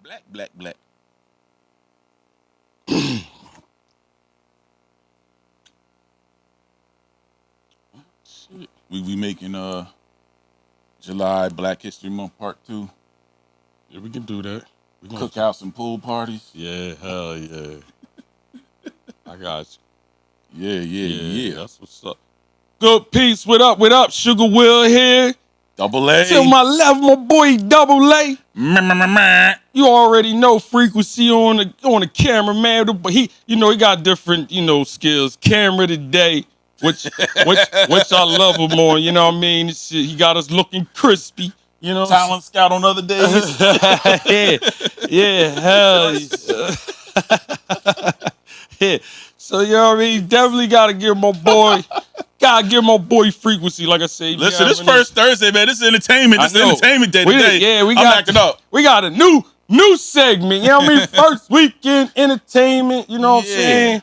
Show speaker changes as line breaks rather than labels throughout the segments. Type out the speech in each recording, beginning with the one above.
Black. We making July Black History Month Part 2.
Yeah, we can do that.
Cookouts and pool parties.
Yeah, hell yeah. I got you.
Yeah.
That's what's up. Good Peepz, what up? Sugar Will here.
Double A.
To my left, my boy Double A. You already know Frequency on the camera, man. But he got different, skills. Camera today, which I love him on. You know what I mean? He got us looking crispy. You know,
Talent scout on other days.
hell yeah. So you know what I mean? Definitely gotta give my boy Frequency, like I say.
Listen, this first Thursday, man. This is entertainment. This is entertainment day today.
We got a new segment. You know what I mean? First weekend entertainment. You know what I'm saying?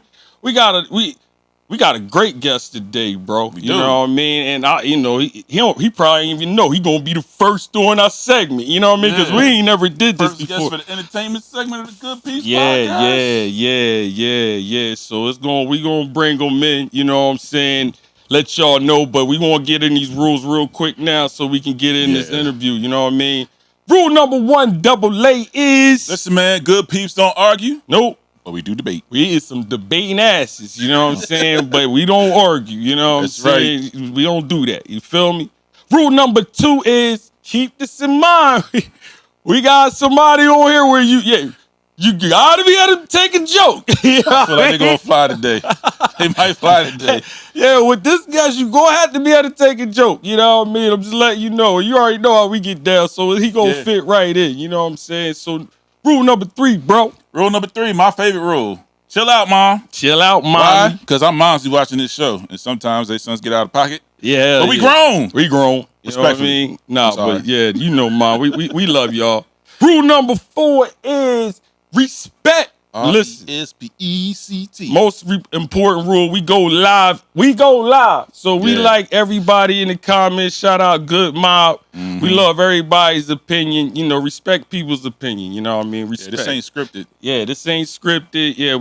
We got a great guest today, bro. You know what I mean? And he probably ain't even know he gonna be the first doing our segment. You know what I mean? Because we ain't never did this before.
First guest for the entertainment segment of the Good Peepz podcast.
Yeah. So we gonna bring them in. You know what I'm saying? Let y'all know, but we gonna get in these rules real quick now so we can get in this interview. You know what I mean? Rule number 1, Double A is.
Listen, man. Good Peepz don't argue.
Nope.
But we do debate.
We is some debating asses, you know what I'm saying? But we don't argue, you know what I'm saying? Right. We don't do that, you feel me? Rule number 2 is keep this in mind. We got somebody on here where you gotta be able to take a joke.
I feel like they gonna fly today. They might fly today.
Yeah, with this guy, you gonna have to be able to take a joke. You know what I mean? I'm just letting you know. You already know how we get down, so he gonna fit right in. You know what I'm saying? So rule number 3, bro.
Rule number 3, my favorite rule. Chill out, Mom.
Chill out, Mom.
Why? Because our moms be watching this show, and sometimes their sons get out of pocket.
Yeah.
But we grown.
We grown. You know what I mean? Nah, but yeah, you know, Mom, we love y'all. Rule number 4 is respect. Listen.
R-E-S-P-E-C-T.
Most important rule, we go live. So we like everybody in the comments. Shout out Good Mob. Mm-hmm. We love everybody's opinion. You know, respect people's opinion. You know what I mean? Respect.
Yeah, this ain't scripted.
Yeah, this ain't scripted. Yeah,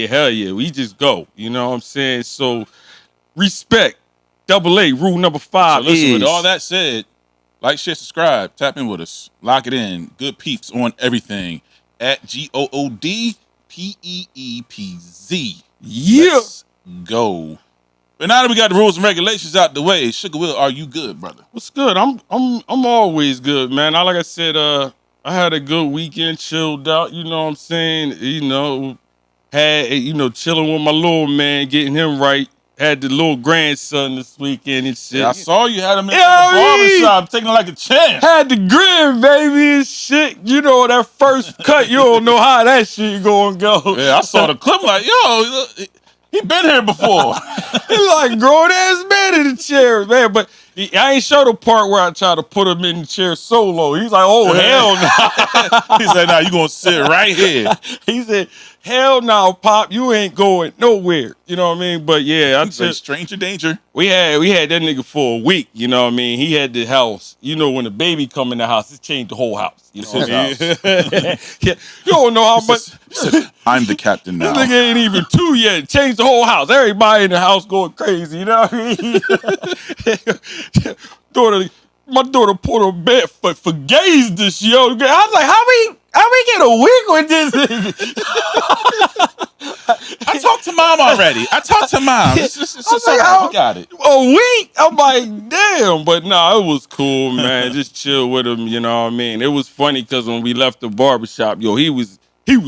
hell yeah. We just go. You know what I'm saying? So respect. Double A, rule number 5
so listen,
is.
with all that said, like, share, subscribe, tap in with us. Lock it in. Good Peepz on everything. At GOODPEEPZ.
Yeah.
Let's go. But now that we got the rules and regulations out the way, Sugar Will, are you good, brother?
What's good? I'm always good, man. Like I said, I had a good weekend, chilled out, you know what I'm saying? Chilling with my little man, getting him right. Had the little grandson this weekend and shit.
Yeah, I saw you had him in the barbershop taking like a champ.
Had the grin, baby, and shit. You know, that first cut, you don't know how that shit gonna go.
Yeah, I saw the clip like, yo, he been here before.
He like grown-ass man in the chair, man. But I ain't show the part where I tried to put him in the chair solo. He's like, oh, hell no.
He said, nah, you gonna sit right here.
He said, hell no, Pop, you ain't going nowhere. You know what I mean? But yeah, I
said stranger danger.
We had that nigga for a week, you know what I mean? He had the house. You know, when the baby come in the house, it changed the whole house. You know what I mean? Yeah. You don't know how much.
I'm the captain now.
This nigga ain't even 2 yet. Changed the whole house. Everybody in the house going crazy, you know what I mean? My daughter put her bed for gays this year. I was like, how we get a week with this nigga?
I talked to Mom already. It's like, we got it.
A week? I'm like, damn. But nah, it was cool, man. Just chill with him, you know what I mean? It was funny because when we left the barbershop, he was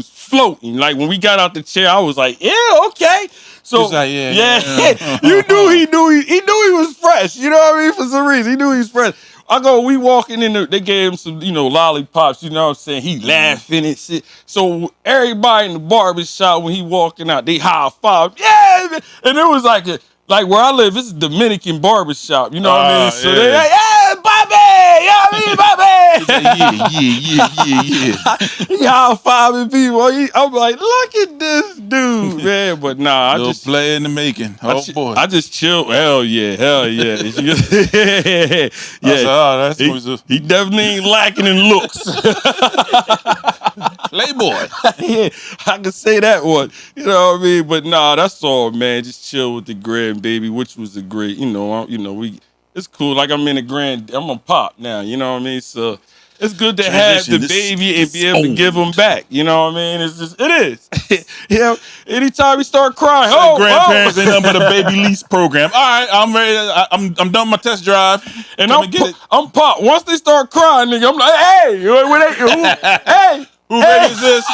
floating. Like, when we got out the chair, I was like, yeah, okay. So,
like, yeah.
You knew he was fresh. You know what I mean? For some reason, he knew he was fresh. We walking in there, they gave him some, lollipops, you know what I'm saying? He laughing and shit. So everybody in the barbershop, when he walking out, they high five. Yeah, man. And it was like where I live, it's a Dominican barbershop, you know what I mean? So they like, yeah, He high-fiving people. I'm like, look at this dude, man. But nah,
Little play in the making. Oh, boy.
I just chill. Hell yeah. Yeah.
That's
he definitely ain't lacking in looks.
Playboy.
Yeah, I can say that one. You know what I mean? But nah, that's all, man. Just chill with the grandbaby, which was a great, it's cool. Like I'm a pop now, you know what I mean? So it's good to have the baby and be able to give him back. You know what I mean? It is. Anytime we start crying,
grandparents ain't nothing but a baby lease program. All right, I'm ready. I'm done my test drive.
And I'm pop. Once they start crying, nigga, I'm like, hey, hey.
Who baby is this?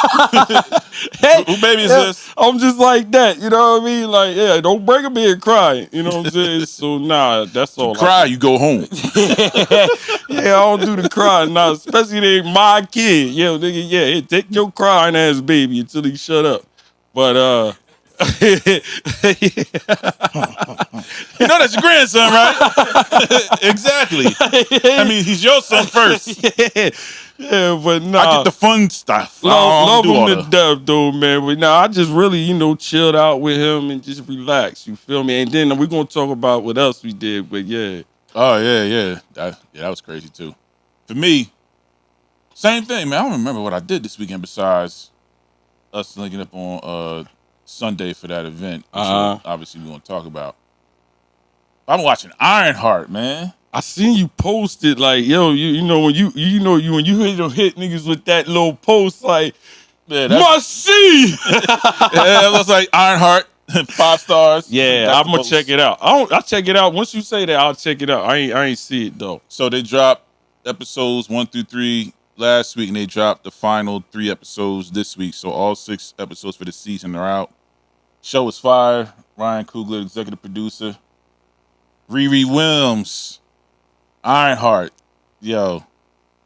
Who baby is this?
I'm just like that, you know what I mean? Like, yeah, don't bring him here crying, you know what I'm saying? So, nah, that's all.
Cry, you go home.
Yeah, I don't do the crying, nah, especially they ain't my kid. Yo, nigga, yeah, take your crying ass baby until he shut up. But,
you know that's your grandson, right? Exactly. I mean, he's your son first.
Yeah, but nah.
I get the fun stuff.
Love him to death, though, man. But nah, I just really, chilled out with him and just relaxed. You feel me? And then we're going to talk about what else we did, but yeah.
Oh, yeah. That was crazy, too. For me, same thing, man. I don't remember what I did this weekend besides us linking up on Sunday for that event, which obviously we're going to talk about. I'm watching Ironheart, man.
I seen you posted like, yo, when you hit niggas with that little post like, must see.
Yeah, it looks like Ironheart, 5 stars.
Yeah, I'm gonna check it out. I'll check it out. Once you say that, I'll check it out. I ain't see it though.
So they dropped episodes 1 through 3 last week, and they dropped the final 3 episodes this week. So all 6 episodes for the season are out. Show is fire. Ryan Coogler, executive producer. Riri Williams. Ironheart, yo,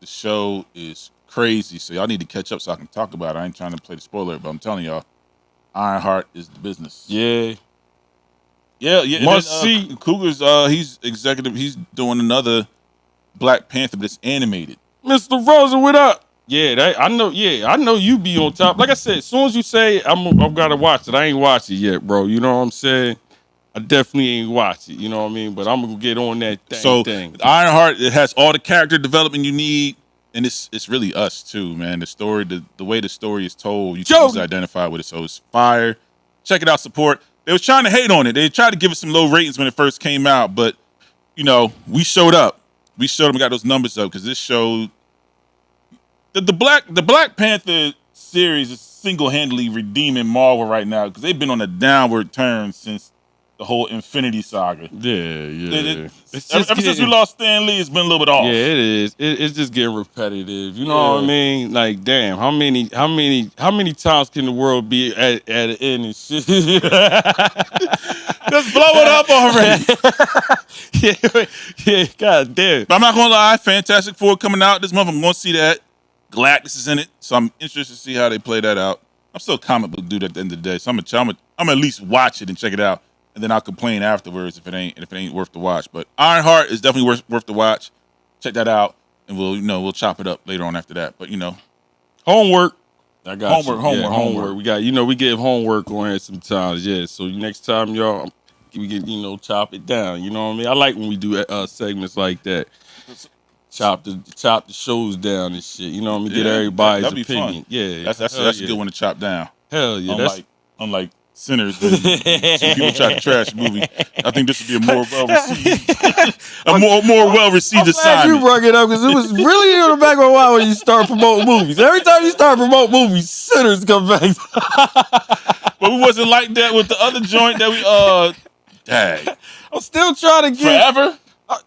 the show is crazy. So y'all need to catch up so I can talk about it. I ain't trying to play the spoiler, but I'm telling y'all, Ironheart is the business.
Yeah.
Must see. Cougar's, he's executive. He's doing another Black Panther, but it's animated.
Mr. Rosa, what up? Yeah, I know. Yeah, I know you be on top. Like I said, as soon as you say I'm gotta watch it, I ain't watched it yet, bro. You know what I'm saying? I definitely ain't watch it, you know what I mean? But I'm gonna get on that thing.
Ironheart, it has all the character development you need, and it's really us too, man. The story, the way the story is told, you can just identify with it. So it's fire. Check it out, support. They was trying to hate on it. They tried to give it some low ratings when it first came out, but we showed up. We showed them, we got those numbers up because this show, the Black Panther series is single-handedly redeeming Marvel right now because they've been on a downward turn since the whole Infinity Saga.
Yeah.
Ever since we lost Stan Lee, it's been a little bit off.
Yeah, it is. It's just getting repetitive. You know what I mean? Like, damn, how many times can the world be at the end and shit?
Just blow it up already.
Yeah, god damn.
But I'm not gonna lie, Fantastic Four coming out this month. I'm gonna see that. Galactus is in it, so I'm interested to see how they play that out. I'm still a comic book dude at the end of the day, so I'm at least watch it and check it out. And then I'll complain afterwards if it ain't worth the watch. But Ironheart is definitely worth the watch. Check that out, and we'll chop it up later on after that. But
homework. I got
homework.
We got we give homework on here sometimes. Yeah. So next time, y'all, we can chop it down. You know what I mean? I like when we do segments like that. Chop the shows down and shit. You know what I mean? Get everybody's opinion. Fun. Yeah.
That's a good one to chop down.
Hell yeah.
Unlike Sinners, when some people try to trash the movie. I think this would be a more well received assignment.
You brought it up because it was really in the back of my mind when you start promoting movies. Every time you start promoting movies, Sinners come back.
But we wasn't like that with the other joint that we dang.
I'm still trying to get
Forever.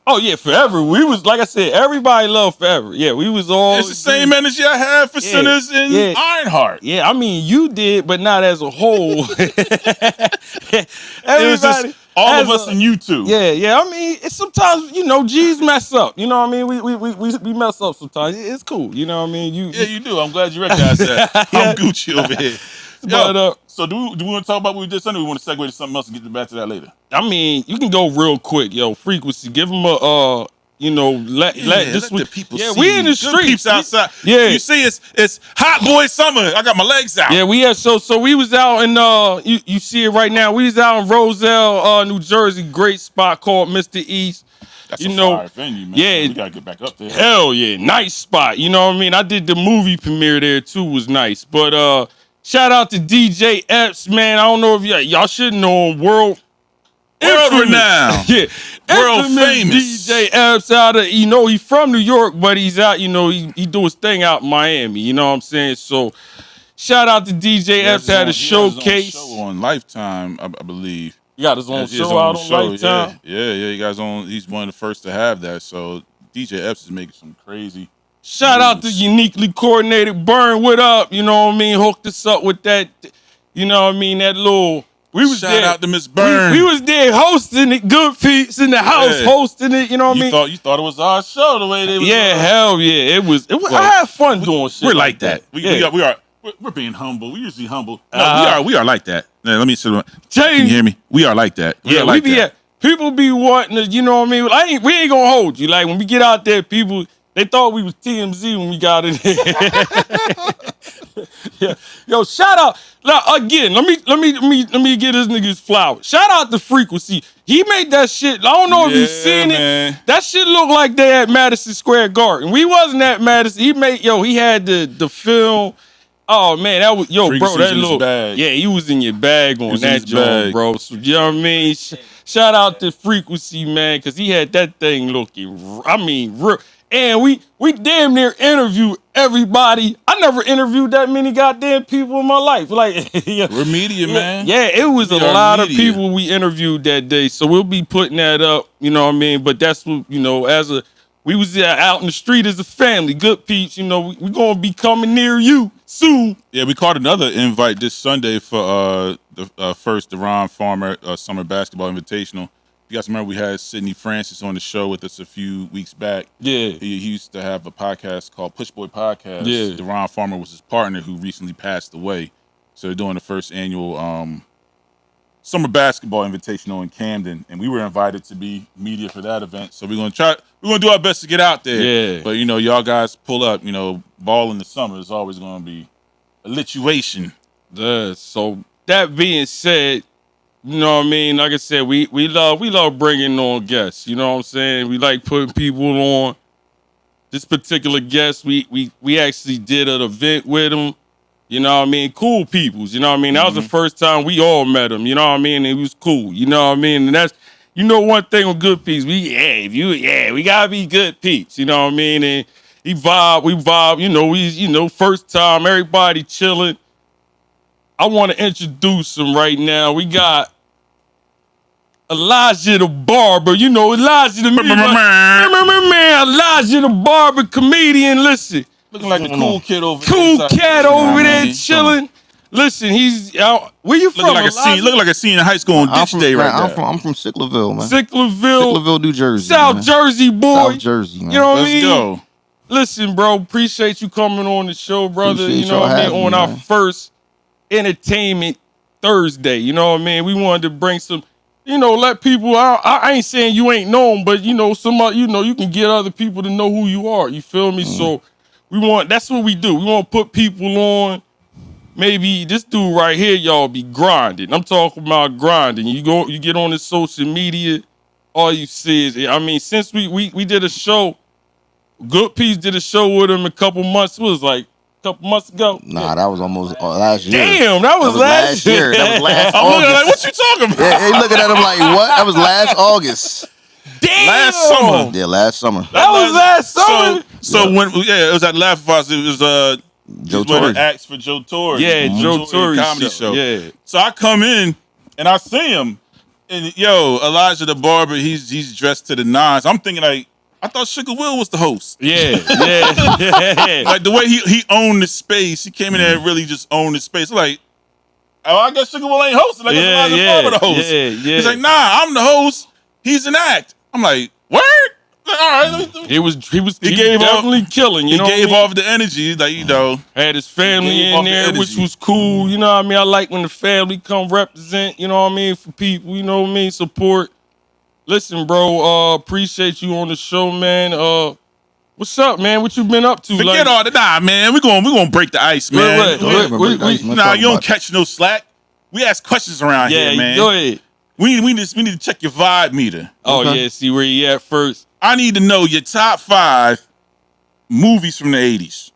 Oh yeah, Forever. We was, like I said, everybody loved Forever. Yeah, we was all.
It's the same energy I had for Sinners and Ironheart.
Yeah, I mean you did, but not as a whole.
It was just all of us and you two.
Yeah. I mean, it's sometimes G's mess up. You know what I mean? We mess up sometimes. It's cool. You know what I mean?
You do. I'm glad you recognize that. I'm Gucci over here. So do we want to talk about what we did Sunday? Or we want to segue to something else and get back to that later?
I mean, you can go real quick. Frequency. Give them let
the people see.
We in the
Good
streets.
Peepz outside.
Yeah.
You see, it's hot boy summer. I got my legs out.
Yeah, we had so we was out in you see it right now. We was out in Roselle, New Jersey, great spot called Mr. East.
That's a fire venue, man.
Yeah,
we gotta get back up there.
Hell yeah, nice spot. You know what I mean? I did the movie premiere there too, was nice. But shout out to DJ Epps, man. I don't know if y'all should know him. World
renowned.
Yeah.
World famous.
DJ Epps out of, he from New York, but he's out, he do his thing out in Miami. You know what I'm saying? So shout out to DJ Epps, had a showcase.
Show on Lifetime, I believe.
He got his own show out on Lifetime.
Yeah. He got his own. He's one of the first to have that. So DJ Epps is making some crazy.
Shout out to Uniquely Coordinated Burn. What up? You know what I mean? Hooked us up with that. You know what I mean? That little. We was
Shout
there.
out to Miss Burn.
We was there hosting it. Good Peepz in the house hosting it. You know what I mean?
You thought it was our show the way they was.
Yeah, hell yeah. It was. Well, I had fun doing shit.
We're like that. We're being humble. We usually humble. No, we are like that. Now, let me see. Can you hear me? We are like that.
We be that. People be wanting to, you know what I mean? We ain't gonna hold you. Like when we get out there, people they thought we was TMZ when we got in there. Yeah. Yo, shout out. Now, again, let me get this nigga's flowers. Shout out to Frequency. He made that shit. I don't know if you've seen it. That shit looked like they at Madison Square Garden. We wasn't at Madison. He had the film. Oh man, that was
Frequency,
bro. That look, yeah, he was in your bag on that joint, bro. So you know what I mean? Shout out to Frequency, man, because he had that thing looking. I mean, real. And we damn near interviewed everybody. I never interviewed that many goddamn people in my life. Like
we're media, man.
Yeah, it was a lot of people we interviewed that day. So we'll be putting that up. You know what I mean? But that's what we was out in the street as a family. Good Peepz, we gonna be coming near you soon.
Yeah, we caught another invite this Sunday for the first Deron Farmer Summer Basketball Invitational. You guys remember we had Sidney Francis on the show with us a few weeks back.
Yeah.
He used to have a podcast called Push Boy Podcast.
Yeah.
Deron Farmer was his partner who recently passed away. So they're doing the first annual Summer Basketball Invitational in Camden. And we were invited to be media for that event. So we're gonna do our best to get out there.
Yeah.
But y'all guys pull up, ball in the summer is always gonna be a lituation.
Yeah. So that being said, you know what I mean? Like I said, we love bringing on guests. You know what I'm saying? We like putting people on. This particular guest, we actually did an event with him. You know what I mean? Cool peoples. You know what I mean? That was the first time we all met him. You know what I mean? And he was cool. You know what I mean? And that's one thing with Good Peepz. We gotta be Good Peepz. You know what I mean? And we vibe. First time, everybody chilling. I want to introduce him right now. We got Elijah the Barber. Elijah the man. Elijah the Barber, comedian. Listen.
Looking like a cool kid over there.
Cool cat over there chilling. Listen, he's out. Where you from?
Looking like a senior in high school on ditch day right now.
I'm from Sicklerville, man.
Sicklerville,
New Jersey.
South Jersey, boy.
South Jersey, man.
You know what I mean?
Let's go.
Listen, bro, appreciate you coming on the show, brother.
Appreciate
you know what I mean? On our
man.
first Entertainment Thursday. You know what I mean? We wanted to bring some, let people out. I ain't saying you ain't known, but somebody, you can get other people to know who you are. You feel me? So that's what we do. We want to put people on. Maybe this dude right here, y'all be grinding. I'm talking about grinding. You get on the social media, all you see is, since we did a show, Good Peepz did a show with him a couple months. It was like a couple months ago.
Nah, that was almost last year.
Damn, that was last year.
That was last
I'm
August.
looking like, what you talking about?
Yeah, he looking at him like, what? That was last August.
Damn.
Last summer.
Yeah, last summer.
That was last summer.
So when it was at Laugh House, it was
Joe Torre.
acts for Joe Torre.
Yeah, Joe Torre
comedy show.
Yeah.
So I come in and I see him, and Elijah the Barber, he's dressed to the nines. I'm thinking like, I thought Sugar Will was the host.
Yeah.
Like the way he owned the space, he came in there and really just owned the space. Like, I guess Sugar Will ain't hosting. I guess Elijah Barber the host.
Yeah.
He's like, nah, I'm the host. He's an act. I'm like, word? Like, all right.
He was definitely killing.
He gave off the energy, like
had his family in there, which was cool. You know what I mean? I like when the family come represent. You know what I mean, for people. You know what I mean, support. Listen, bro. Appreciate you on the show, man. What's up, man? What you been up to?
Forget all the man. We gonna break the ice, man. Nah, you don't catch no slack. We ask questions around here, man.
Go ahead.
We need to check your vibe meter.
Oh yeah, see where you at first.
I need to know your top 5 movies from the 80s.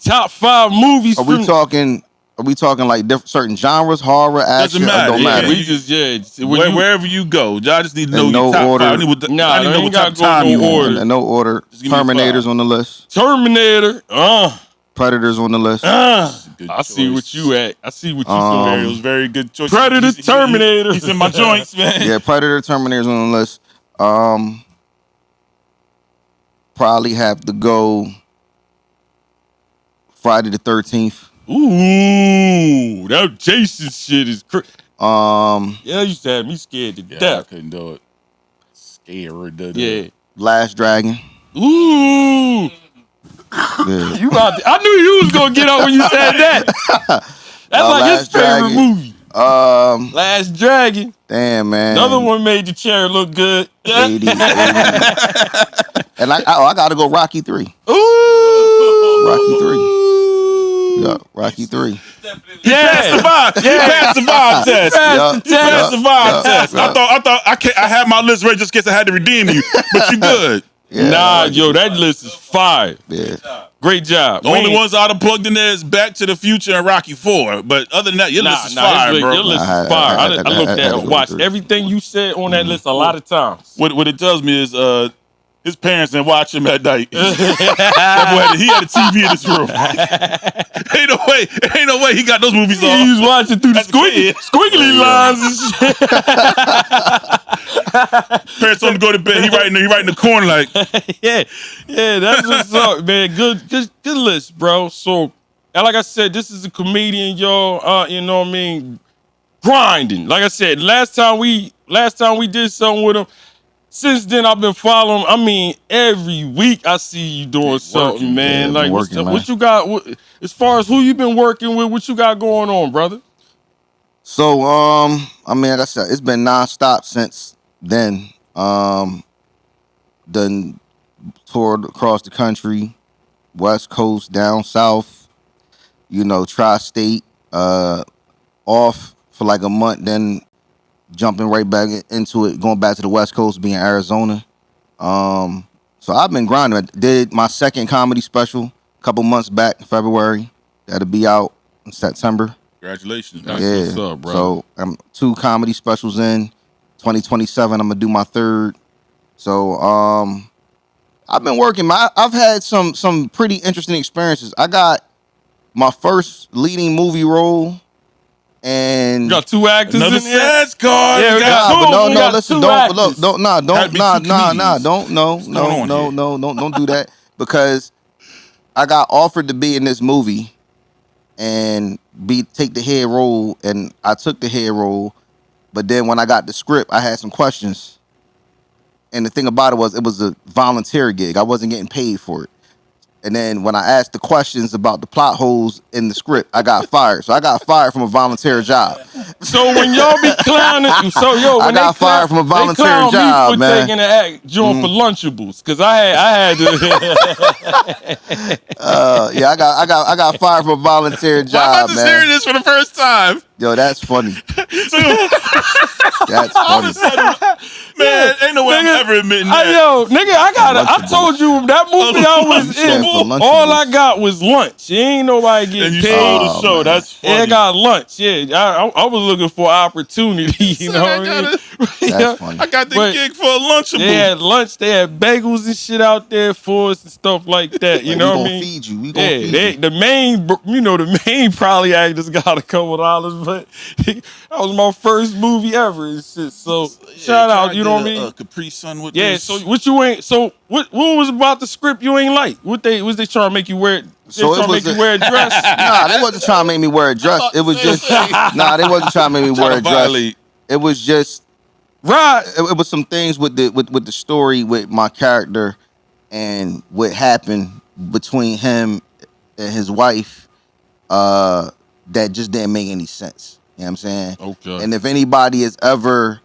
Top 5 movies.
Are we talking like certain genres, horror, action?
Doesn't matter.
Don't matter.
We just
wherever you go, I just need to know your top
order.
5. I need to know what type of time you
order. No order. Terminator's on the list.
Terminator.
Predator's on the list.
I see what you at. I see what you doing.
It was very good choice.
Predator, Terminator.
He's in my joints, man.
Yeah, Predator, Terminator's on the list. Probably have to go Friday the 13th.
Ooh, that Jason shit is crazy.
Yeah,
you used to have me scared to death.
I couldn't do it. Scared.
Yeah.
Last Dragon.
Ooh.
Yeah.
I knew you was gonna get up when you said that. That's like his favorite movie. Last Dragon.
Damn, man.
Another one made the chair look good.
80. And I gotta go Rocky 3.
Ooh.
Rocky 3. Yeah, Rocky 3.
He passed the vibe. He passed the vibe test. He passed the vibe test. I thought I had my list ready just in case I had to redeem you, but you good.
Yeah,
that list is fire.
Yeah.
Great job.
The only ones I'd have plugged in there is Back to the Future and Rocky 4. But other than that, your list is fire, bro.
Your list is fire. I looked at it, watched everything you said on that list a lot of times.
What it tells me is his parents didn't watch him at night. That boy, he had a TV in his room. Ain't no way he got those movies on.
He was watching through the squiggly lines and shit.
Parents told him to go to bed. He right in the corner like.
yeah, that's what's up, man. Good list, bro. So, like I said, this is a comedian, y'all. You know what I mean? Grinding. Like I said, last time we did something with him. Since then, I've been following. I mean, every week I see you doing something, man.
Yeah,
like,
working,
what you got? As far as who you been working with, what you got going on, brother?
So, I mean, like I said, it's been nonstop since then. Done toured across the country, West Coast, down south, tri-state, off for like a month, then jumping right back into it, going back to the West Coast, being Arizona. So I've been grinding. I did my second comedy special a couple months back in February. That'll be out in September.
Congratulations.
Yeah.
What's up, bro?
So I'm 2 comedy specials in. 2027, I'm gonna do my 3rd. So I've been working. I've had some pretty interesting experiences. I got my first leading movie role. And
you got 2 actors
another
in there.
SADS card.
Yeah,
listen, don't do that, because I got offered to be in this movie and take the head role, and I took the head role. But then when I got the script, I had some questions, and the thing about it was a volunteer gig. I wasn't getting paid for it. And then when I asked the questions about the plot holes in the script, I got fired. So I got fired from a volunteer job.
So when y'all be clowning,
I got fired from a volunteer job,
me for
man.
taking the act joint for Lunchables, because I had to.
Yeah, I got fired from a volunteer job,
I'm about to
man.
hear this for the first time.
Yo, that's funny. That's
All of a
funny.
sudden, man, ain't no way I'm ever admitting that.
I told you that movie I was in. All I got was lunch. Ain't nobody getting
And you
paid.
saw the show.
Man.
That's funny.
Yeah, I got lunch. Yeah, I was looking for opportunity. You know what I mean?
That's funny.
I got the gig for a Lunchable.
They had lunch. They had bagels and shit out there for us and stuff like that. You know what I mean?
Feed you. We gonna feed you.
The main probably actors got a couple dollars, but that was my first movie ever and shit. So shout out, you know what I mean?
Capri Sun with
Yeah.
this.
So what was about the script you ain't like? What they trying to make you wear?
So
trying to make you wear a dress?
Nah, they wasn't trying to make me wear a dress. It was just they wasn't trying to make me wear a dress. It was just
Right.
It was some things with the story with my character and what happened between him and his wife that just didn't make any sense. You know what I'm saying?
Okay.
And if anybody has ever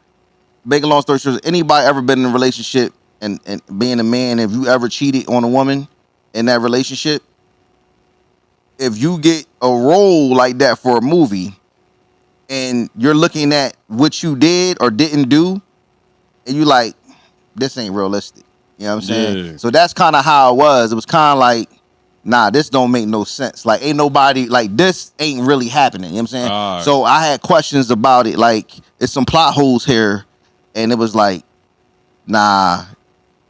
Make a long story short, anybody ever been in a relationship and being a man, if you ever cheated on a woman in that relationship, if you get a role like that for a movie and you're looking at what you did or didn't do, and you like, this ain't realistic. You know what I'm saying?
Yeah.
So that's kind of how it was. It was kind of like, nah, this don't make no sense. Like, ain't nobody, like, this ain't really happening. You know what I'm saying?
Right.
So I had questions about it. Like, it's some plot holes here. And it was like, nah,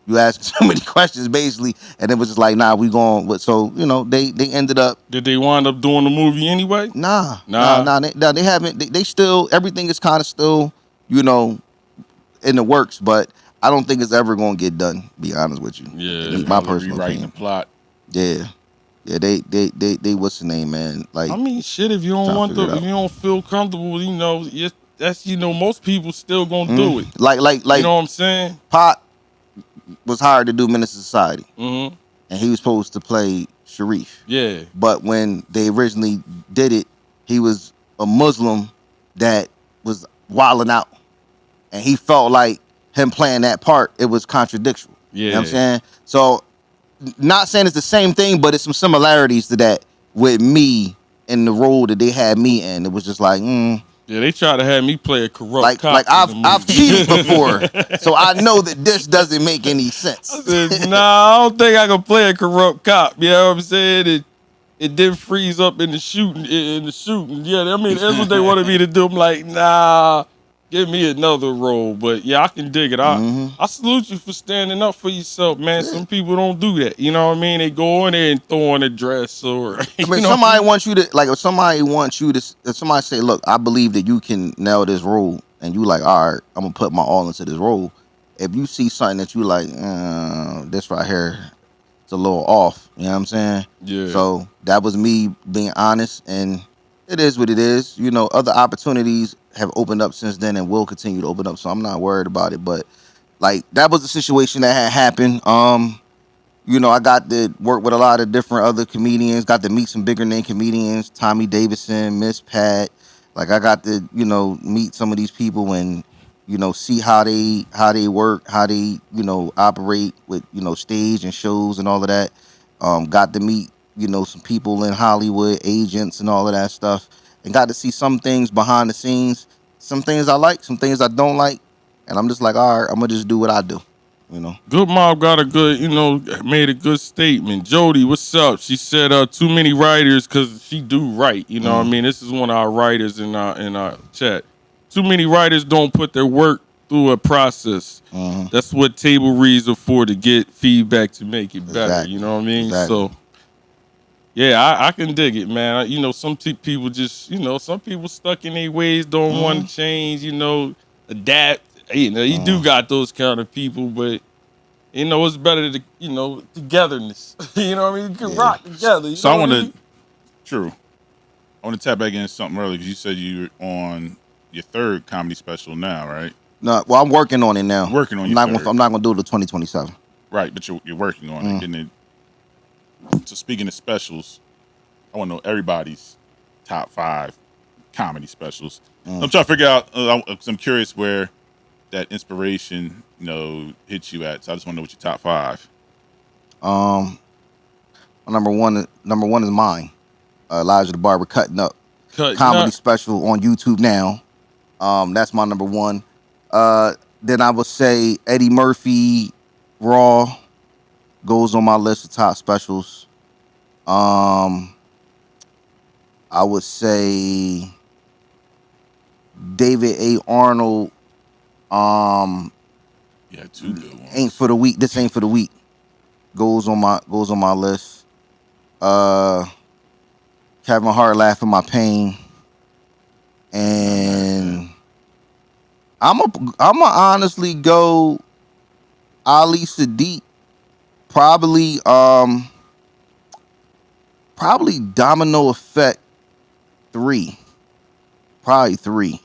you asked so many questions, basically. And it was just like, nah, we going with, so, you know, they ended up.
Did they wind up doing the movie anyway?
Nah. They haven't, they still, everything is kind of still, you know, in the works, but I don't think it's ever going to get done, to be honest with you.
Yeah.
My personal
rewriting
opinion.
the plot.
Yeah. Yeah, they what's the name, man? Like,
I mean, shit, if you don't want to, if you don't feel comfortable, you know, that's, you know, most people still gonna do it.
Like,
you know what I'm saying?
Pop was hired to do Menace to Society.
Mm-hmm.
And he was supposed to play Sharif.
Yeah.
But when they originally did it, he was a Muslim that was wilding out. And he felt like him playing that part, it was contradictory.
Yeah.
You know what I'm saying? So, not saying it's the same thing, but it's some similarities to that with me and the role that they had me in. It was just like,
Yeah, they tried to have me play a corrupt cop.
Like I've cheated before, so I know that this doesn't make any sense.
I said, nah, I don't think I can play a corrupt cop. You know what I'm saying? It didn't freeze up in the shooting. Yeah, I mean, that's what they wanted me to do. I'm like, nah, give me another role. But yeah, I can dig it. I salute you for standing up for yourself, man. Some people don't do that. You know what I mean? They go in there and throw on a dress or.
I mean, somebody wants you to, like, if somebody say, look, I believe that you can nail this role, and you like, all right, I'm gonna put my all into this role. If you see something that you like, this right here, it's a little off. You know what I'm saying?
Yeah.
So that was me being honest, and it is what it is. You know, other opportunities have opened up since then and will continue to open up, so I'm not worried about it. But like, that was the situation that had happened. You know, I got to work with a lot of different other comedians, got to meet some bigger name comedians, Tommy Davidson, Miss Pat. Like, I got to, you know, meet some of these people and, you know, see how they work, how they, you know, operate with, you know, stage and shows and all of that. Got to meet, you know, some people in Hollywood, agents and all of that stuff, and got to see some things behind the scenes, some things I like, some things I don't like, and I'm just like, all right, I'm gonna just do what I do, you know.
Good Mob got a good, you know, made a good statement. Jody, what's up? She said, too many writers, because she do write, you know what I mean? This is one of our writers in our chat. Too many writers don't put their work through a process. That's what table reads are for, to get feedback to make it better.
Exactly.
You know what I mean?
Exactly.
So, yeah, I can dig it, man. You know, some people just, you know, some people stuck in their ways, don't want to change, you know, adapt. You know, you do got those kind of people, but, you know, it's better to, you know, togetherness. You know what I mean? You can rock together. You
So
know
I want
what mean?
to, true. I want to tap back into something earlier because you said you were on your third comedy special now, right?
No, well, I'm working on it now.
Working on
I'm
your
not
third.
gonna, I'm not gonna do it till 2027.
Right, but you're working on it, getting it. So speaking of specials, I want to know everybody's top 5 comedy specials. I'm trying to figure out. 'Cause I'm curious where that inspiration, you know, hits you at. So I just want to know what your top 5.
Number one is mine. Elijah the Barber Cutting Up comedy special on YouTube now. That's my number 1. Then I would say Eddie Murphy Raw goes on my list of top specials. I would say David A. Arnold.
Yeah, 2 good ones.
Ain't for the week. This ain't for the week. Goes on my list. Kevin Hart Laughing My Pain. And I'ma honestly go Ali Sadiq. Probably Domino Effect 3. Probably 3.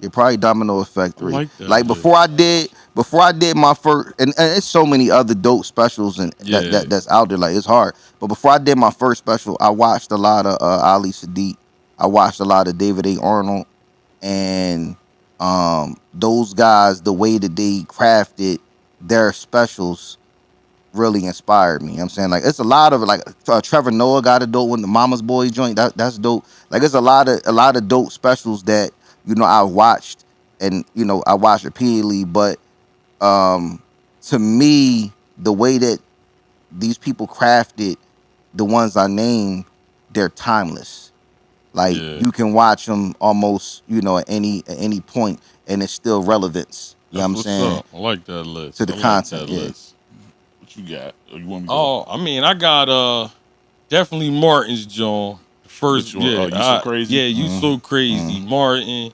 Yeah, probably Domino Effect 3.
like that,
like before I did my first, and it's so many other dope specials and that's out there. Like, it's hard. But before I did my first special, I watched a lot of Ali Sadiq. I watched a lot of David A. Arnold, and those guys, the way that they crafted their specials really inspired me. You know what I'm saying? Like it's a lot of like Trevor Noah got a dope one, the Mama's Boy joint. That's dope. Like it's a lot of dope specials that, I watched and I watched repeatedly. But to me, the way that these people crafted the ones I named, they're timeless. Like you can watch them almost, at any point, and it's still relevance. You know what I'm saying?
Up. I like that list.
To the content.
List. What you got? Or you want me to
go? I mean, I got definitely Martin's John. First,
You So Crazy?
Yeah, You So Crazy. Martin.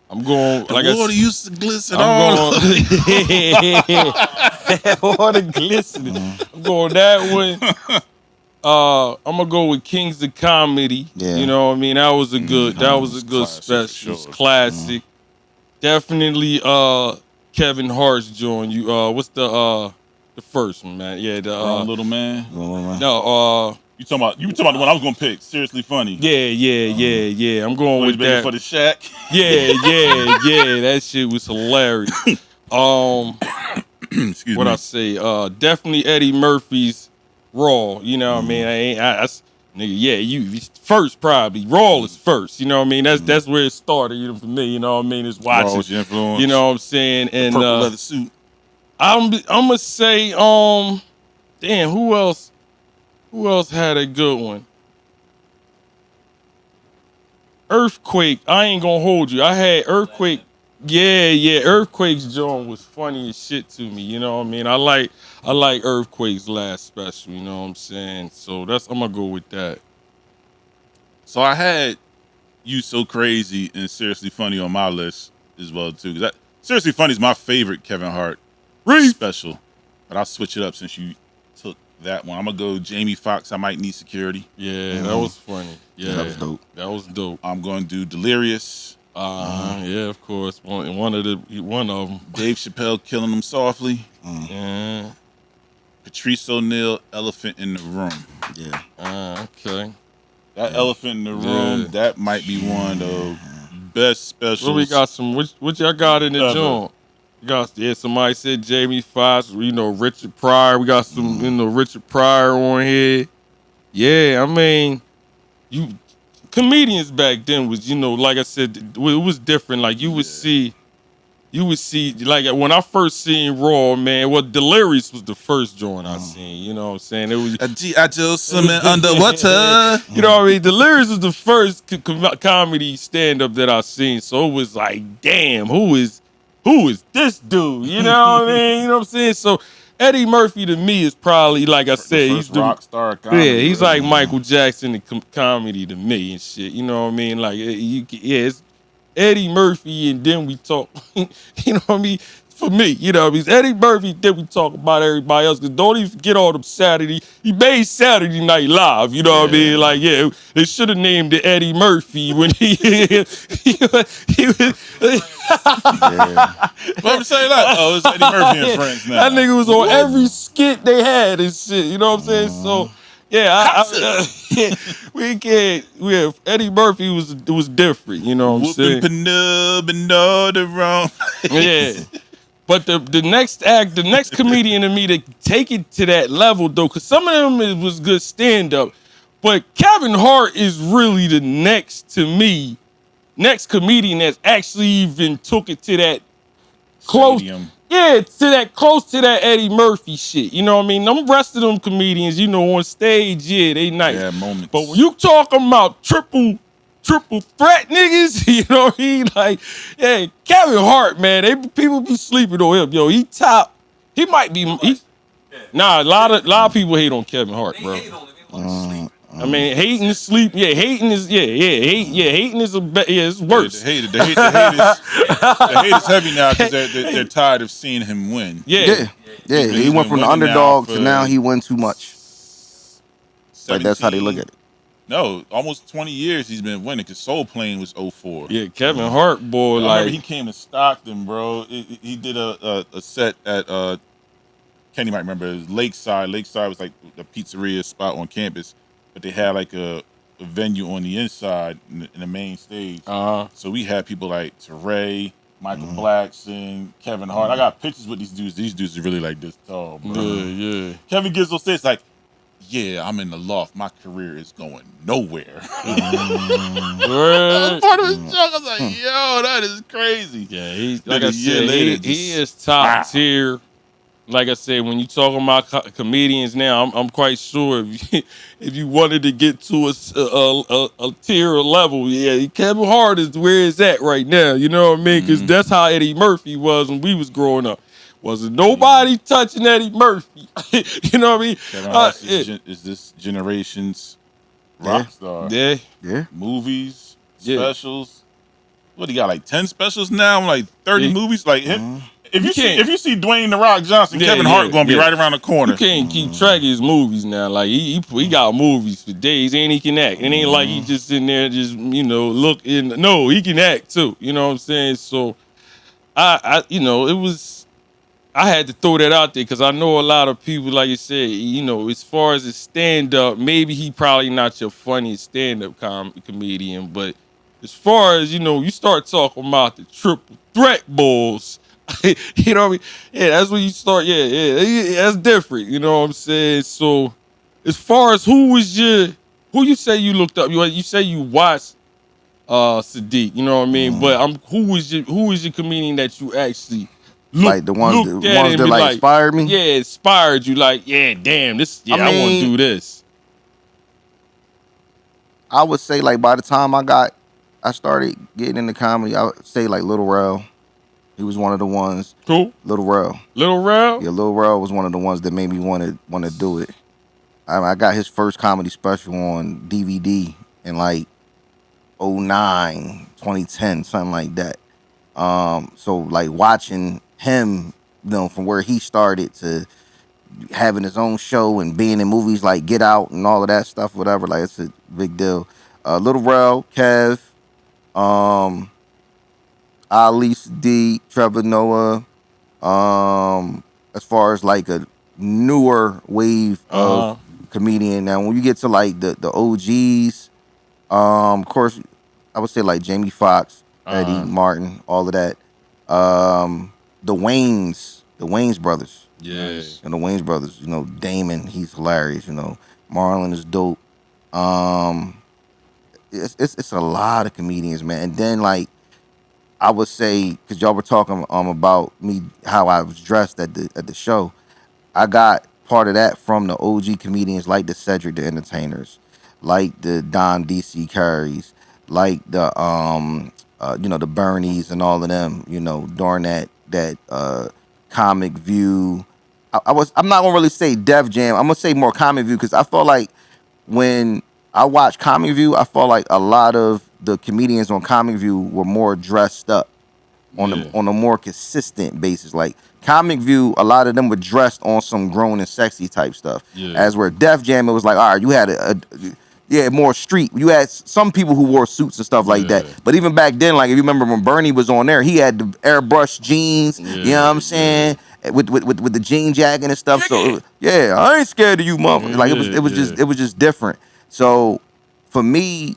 I'm going
the water used to glisten
water glistening. I'm going that one. I'm gonna go with Kings of Comedy.
Yeah.
You know what I mean? That was a good special.
Sure.
Classic. Definitely Kevin Hart's joint. You what's the first one, man? Yeah, the
Little Man.
No,
you talking about the one I was gonna pick. Seriously Funny.
Yeah. I'm going with that.
For the Shack.
Yeah. That shit was hilarious.
Excuse me.
What I say? Definitely Eddie Murphy's Raw. You know what I mean? You first probably. Raw is first. You know what I mean? That's where it started. For me, you know what I mean? It's watching.
Raw was your influence.
You know what I'm saying? And
purple leather suit.
I'm gonna say damn, who else had a good one? Earthquake. I ain't gonna hold you. I had Earthquake. Yeah. Earthquake's joint was funny as shit to me. You know what I mean? I like Earthquake's last special. You know what I'm saying? So I'm gonna go with that.
So I had You So Crazy and Seriously Funny on my list as well too. Because Seriously Funny is my favorite Kevin Hart special. But I'll switch it up since you took that one. I'm gonna go Jamie Foxx, I Might Need Security.
Yeah, that was funny. Yeah,
that was dope.
That was dope.
I'm gonna do Delirious.
Yeah, of course. One of them.
Dave Chappelle, Killing Them Softly.
Yeah.
Patrice O'Neal, Elephant in the Room.
Yeah.
Okay.
That Elephant in the Room, that might be one of the best specials.
Well, we got some. What y'all got in the joint? We got somebody said Jamie Foxx. Richard Pryor. We got some. Richard Pryor on here. Yeah, I mean, comedians back then was, like I said, it was different. Like you would see, like when I first seen Raw, man. Well, Delirious was the first joint I seen. You know what I'm saying? It was
I just swimming underwater.
You know what I mean? Delirious was the first comedy stand up that I seen. So it was like, damn, who is this dude? You know what I mean? You know what I'm saying? So Eddie Murphy to me is probably, like I said, he's the
rock star comedy.
Yeah, he's like Michael Jackson in comedy to me and shit. You know what I mean? Like, it's Eddie Murphy, and then we talk. You know what I mean? For me, you know what I mean? It's Eddie Murphy, then we talk about everybody else. Cause don't even forget all them Saturday. He made Saturday Night Live. You know what I mean? Like, yeah, they should have named it Eddie Murphy when he was.
But I'm saying that. Oh, it's Eddie Murphy and Friends now.
That nigga was on every skit they had and shit. You know what I'm saying? So yeah, we can't. Eddie Murphy was different. You know what I'm saying? Yeah. But the next comedian to me to take it to that level though, because some of them was good stand up, but Kevin Hart is really the next comedian that's actually even took it to that close.
Stadium.
Yeah, close to that Eddie Murphy shit. You know what I mean? Them rest of them comedians, on stage, yeah, they nice.
Yeah, moments.
But when you talking about triple threat niggas, you know what I mean? Like, yeah, Kevin Hart, man, people be sleeping on him. Yo, he top. He might be. Nah, a lot of people hate on Kevin Hart, bro. I mean, hating is sleep. Yeah, hating is hating is it's worse.
The hate is heavy now because they're tired of seeing him win.
Yeah.
He went from the underdog to now he won too much. Like that's how they look at it.
No, almost 20 years he's been winning because Soul Plane was 04.
Yeah, Kevin Hart, boy,
I remember he came to Stockton, bro. He did a set at Kenny might remember, it was Lakeside. Lakeside was like the pizzeria spot on campus, but they had like a venue on the inside in the main stage.
Uh-huh.
So we had people like Teray, Michael Blackson, Kevin Hart. I got pictures with these dudes. These dudes are really like this tall, bro.
Yeah.
Kevin Gizzo says like, yeah, I'm in the loft. My career is going nowhere. That's part of his joke. I was like, yo, that is crazy.
Yeah, he's
Then
like I
a year
said,
later,
he
just
is top
wow.
tier. Like I said, when you talking about comedians now, I'm quite sure if you wanted to get to a tier or level, yeah, Kevin Hart is where it's at right now. You know what I mean? Because that's how Eddie Murphy was when we was growing up. Wasn't nobody touching Eddie Murphy. You know what I mean?
Kevin Hart is this generation's rock star.
Yeah.
Movies, specials. What, he got like 10 specials now? Like 30 movies? Like him. If you see Dwayne The Rock Johnson, Kevin Hart gonna be right around the corner.
You can't keep track of his movies now. Like he got movies for days and he can act. It ain't like he just in there just, look in. No, he can act too. You know what I'm saying? So I it was, I had to throw that out there because I know a lot of people, like you said, as far as a stand-up, maybe he probably not your funniest stand-up comedian, but as far as, you start talking about the triple threat bulls, you know what I mean? Yeah, that's when you start. Yeah, that's different. You know what I'm saying? So, as far as who you say you looked up? You say you watched Sadiq. You know what I mean? But who is your comedian that you actually
like the ones that like inspired me?
Yeah, inspired you. Like, yeah, damn, this. Yeah, I want to do this.
I would say like by the time I started getting into comedy, I would say like Lil Rel. He was one of the ones.
Cool.
Lil Rel.
Lil Rel?
Yeah, Lil Rel was one of the ones that made me want to do it. I got his first comedy special on DVD in like 2009, 2010, something like that. So like watching him, from where he started to having his own show and being in movies like Get Out and all of that stuff, whatever, like it's a big deal. Lil Rel, Kev, Ali Sadiq, Trevor Noah. As far as like a newer wave of comedian. Now, when you get to like the OGs, of course, I would say like Jamie Foxx, Eddie Martin, all of that. The Wayans brothers.
Yes.
And the Wayans brothers, Damon, he's hilarious. Marlon is dope. It's a lot of comedians, man. And then like, I would say, because y'all were talking about me, how I was dressed at the show. I got part of that from the OG comedians like the Cedric the Entertainers, like the Don DC Currys, like the the Bernies and all of them. During that Comic View. I'm not gonna really say Def Jam. I'm gonna say more Comic View because I felt like when I watched Comic View, I felt like a lot of the comedians on Comic View were more dressed up on a more consistent basis. Like Comic View, a lot of them were dressed on some grown and sexy type stuff. Yeah. As where Def Jam, it was like, all right, you had more street. You had some people who wore suits and stuff like that. But even back then, like if you remember when Bernie was on there, he had the airbrush jeans. You know what I'm saying? With the jean jacket and stuff. So I ain't scared of you, motherfucker. Like it was just different. So for me,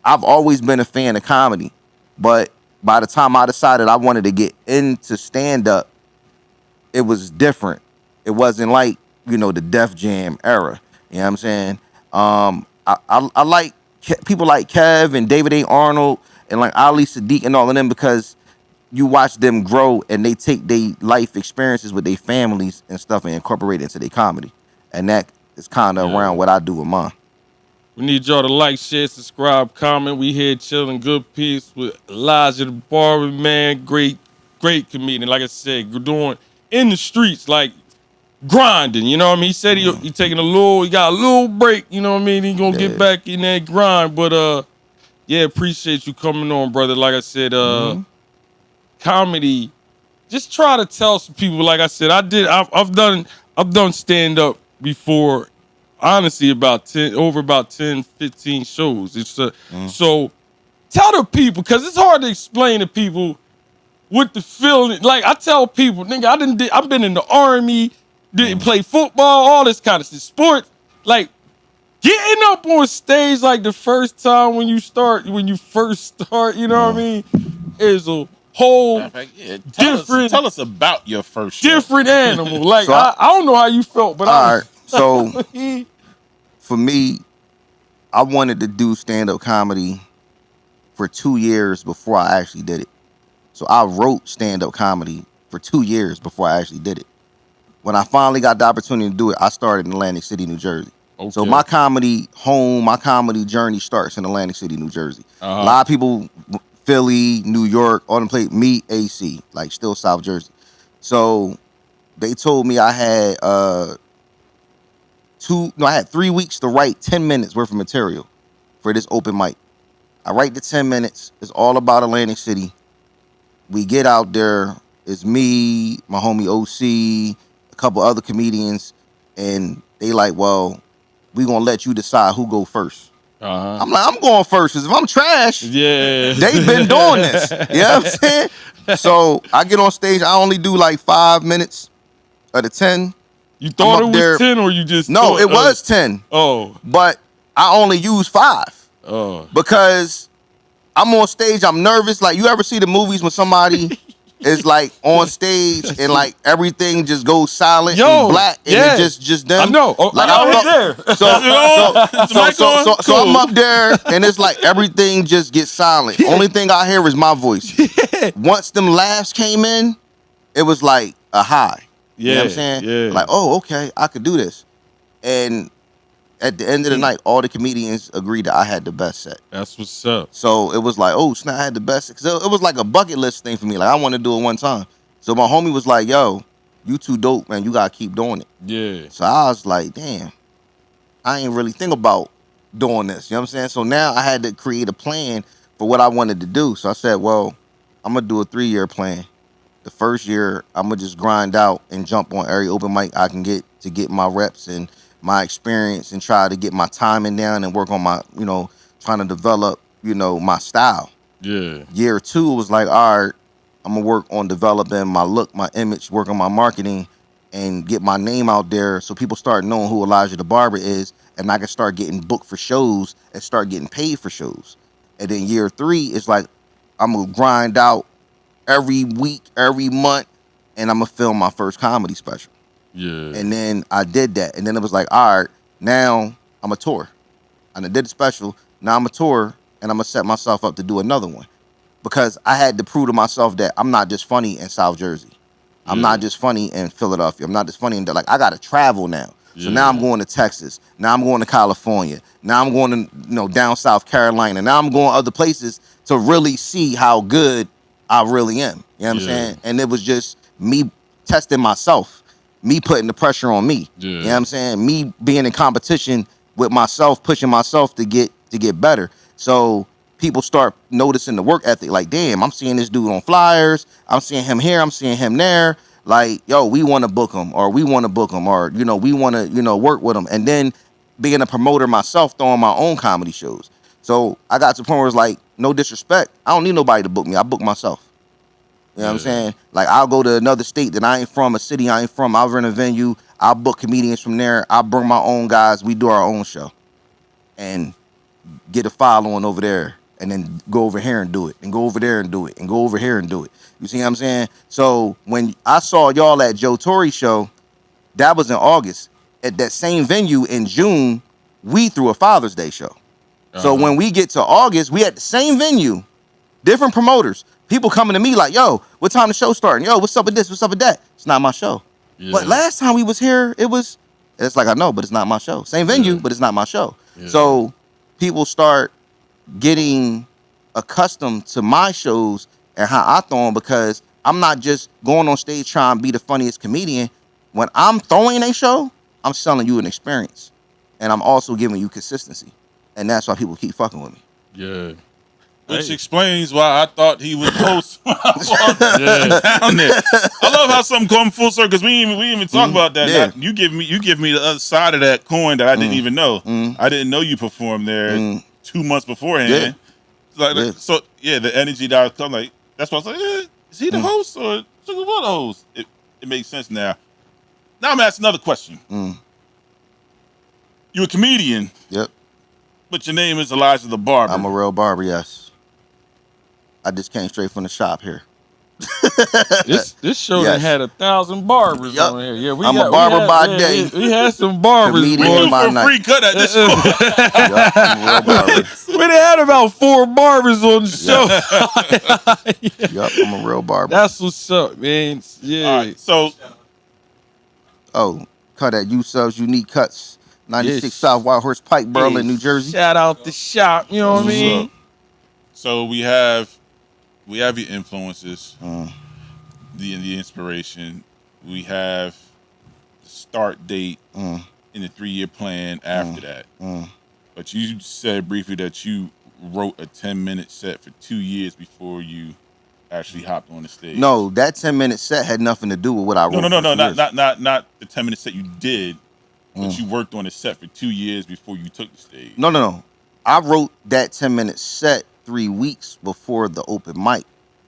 I've always been a fan of comedy, but by the time I decided I wanted to get into stand-up, it was different. It wasn't like, the Def Jam era. You know what I'm saying? I like people like Kev and David A. Arnold and like Ali Sadiq and all of them because you watch them grow and they take their life experiences with their families and stuff and incorporate it into their comedy. And that is kind of around what I do with mine.
We need y'all to like, share, subscribe, comment. We here chilling Good Peepz with Elijah the Barber, man. Great comedian. Like I said, doing in the streets, like grinding. You know what I mean? He said he got a little break. You know what I mean? He gonna get back in that grind. But appreciate you coming on, brother. Like I said, comedy. Just try to tell some people. Like I said, I've done stand up before. Honestly, about 10, 15 shows. It's so tell the people, because it's hard to explain to people what the feeling. Like I tell people, nigga, I've been in the army, didn't play football, all this kind of shit. Sports, like getting up on stage like the first time when you first start, you know what I mean? Is whole
Tell us about your first show.
different animal. Like, so I don't know how you felt, but
all right. So for me, I wanted to do stand-up comedy for 2 years before I actually did it. So I wrote stand-up comedy for 2 years before I actually did it. When I finally got the opportunity to do it, I started in Atlantic City, New Jersey. Okay. So my comedy journey starts in Atlantic City, New Jersey. A lot of people, Philly, New York, all them place, me, AC, like still South Jersey. So they told me I had I had 3 weeks to write 10 minutes worth of material for this open mic. I write the 10 minutes. It's all about Atlantic City. We get out there. It's me, my homie OC, a couple other comedians, and they like, well, we gonna let you decide who go first. I'm like, I'm going first, because if I'm trash, they've been doing this. You know what I'm saying? So I get on stage. I only do like 5 minutes of the 10.
You thought it was 10, or you just
No, it was 10.
Oh.
But I only use 5. Oh. Because I'm on stage, I'm nervous. Like, you ever see the movies when somebody is like on stage and like everything just goes silent and black and it just them?
I know.
Like,
I was there.
So I'm up there and it's like everything just gets silent. Only thing I hear is my voice. Once them laughs came in, it was like a high. You know what I'm saying? Yeah. Like, oh, okay, I could do this. And at the end of the night, all the comedians agreed that I had the best set.
That's what's up.
So it was like, oh, snap, I had the best. Cause it was like a bucket list thing for me. Like, I want to do it one time. So my homie was like, yo, you too dope, man. You got to keep doing it. Yeah. So I was like, damn, I ain't really think about doing this. You know what I'm saying? So now I had to create a plan for what I wanted to do. So I said, well, I'm going to do a 3-year plan. The first year, I'm going to just grind out and jump on every open mic I can get to get my reps and my experience and try to get my timing down and work on my, trying to develop, my style. Yeah. Year 2 was like, all right, I'm going to work on developing my look, my image, work on my marketing, and get my name out there so people start knowing who Elijah the Barber is, and I can start getting booked for shows and start getting paid for shows. And then year 3 is like, I'm going to grind out every week, every month, and I'm going to film my first comedy special. Yeah. And then I did that. And then it was like, all right, now I'm a tour. And I did a special. Now I'm a tour, and I'm going to set myself up to do another one. Because I had to prove to myself that I'm not just funny in South Jersey. I'm not just funny in Philadelphia. I'm not just funny in, like, I got to travel now. So now I'm going to Texas. Now I'm going to California. Now I'm going to, down South Carolina. Now I'm going other places to really see how good I really am. You know what I'm saying? And it was just me testing myself, me putting the pressure on me. You know what I'm saying? Me being in competition with myself, pushing myself to get better. So people start noticing the work ethic. Like, damn, I'm seeing this dude on flyers. I'm seeing him here. I'm seeing him there. Like, yo, we want to book him, or we want to book him, or, we want to, work with him. And then being a promoter myself, throwing my own comedy shows. So I got to the point where it's like, no disrespect, I don't need nobody to book me. I book myself. You know what I'm saying? Like, I'll go to another state that I ain't from, a city I ain't from. I'll rent a venue. I'll book comedians from there. I'll bring my own guys. We do our own show. And get a following over there. And then go over here and do it. And go over there and do it. And go over here and do it. You see what I'm saying? So when I saw y'all at Joe Torre's show, that was in August. At that same venue in June, we threw a Father's Day show. So when we get to August, we at the same venue, different promoters. People coming to me like, yo, what time the show starting? Yo, what's up with this? What's up with that? It's not my show. Yeah. But last time we was here, it's like, I know, but it's not my show. Same venue, but it's not my show. Yeah. So people start getting accustomed to my shows and how I throw them, because I'm not just going on stage trying to be the funniest comedian. When I'm throwing a show, I'm selling you an experience. And I'm also giving you consistency. And that's why people keep fucking with me. Yeah.
Which explains why I thought he was host when I walked down there. I love how something come full circle, because we didn't even talk about that. Yeah. You give me the other side of that coin that I didn't even know. I didn't know you performed there 2 months beforehand. Yeah. So the energy that I was coming, like, that's why I was like, is he the host or Sugar Boy the host? It makes sense now. Now I'm asking another question. You're a comedian.
Yep.
But your name is Elijah the Barber.
I'm a real barber, yes. I just came straight from the shop here.
This show
Yes.
done had 1,000 barbers
Yup.
on here. Yeah,
I'm a barber by day.
We had some barbers.
Comedian
boy.
You
my
for a
night.
free cut at this point.
Yup, I'm a real barber.
We done had about 4 barbers on the show.
Yup, I'm a real barber.
That's what's up, man. Yeah.
All right, so
Oh, cut at U-Subs, Unique Cuts, 96
Yes.
South Wild Horse Pike, Berlin,
Yeah,
New Jersey.
Shout out the shop. You know what I
What's
mean?
up? So we have your influences, the inspiration. We have the start date in the 3-year plan after that. But you said briefly that you wrote a 10-minute set for 2 years before you actually hopped on the stage.
No, that 10-minute set had nothing to do with what I wrote.
No,
for 2 years.
not the 10-minute set you did, but you worked on the set for 2 years before you took the stage.
No. I wrote that 10-minute set 3 weeks before the open mic,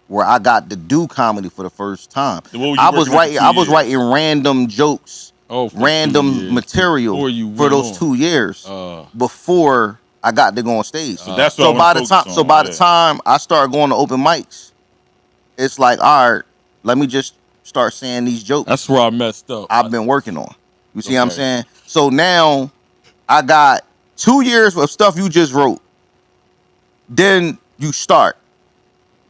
where I got to do comedy for the first time.
So what were you
I was
working on for
writing.
2
I was
years?
writing random jokes,
Oh, for 2
random
years
material
before you
for
went
those
on.
2 years before I got to go on stage.
So that's what
So
I wanna
by the
focus
time,
on,
so by
yeah.
the time I started going to open mics, it's like, all right, let me just start saying these jokes
That's where I messed up.
I've been working on. You see what I'm
Okay.
saying? So now I got 2 years of stuff you just wrote. Then you start.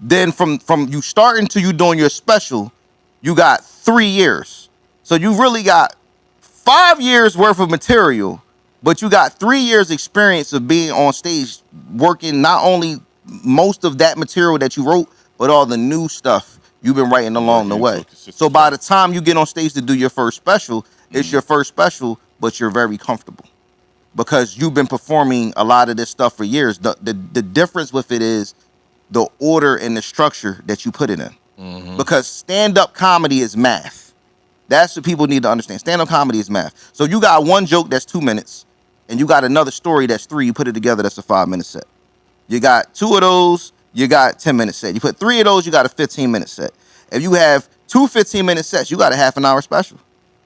Then from you starting to you doing your special, you got 3 years. So you really got 5 years worth of material, but you got 3 years experience of being on stage, working not only most of that material that you wrote, but all the new stuff you've been writing along the
Working
way.
into a consistent
So by
flow.
the time you get on stage to do your first special, it's your first special, but you're very comfortable because you've been performing a lot of this stuff for years. The difference with it is the order and the structure that you put it in. Because stand-up comedy is math. That's what people need to understand. Stand-up comedy is math. So you got one joke that's 2 minutes, and you got another story that's 3. You put it together, that's a 5-minute set. You got 2 of those, you got 10-minute set. You put 3 of those, you got a 15-minute set. If you have 2 15-minute sets, you got a half an hour special.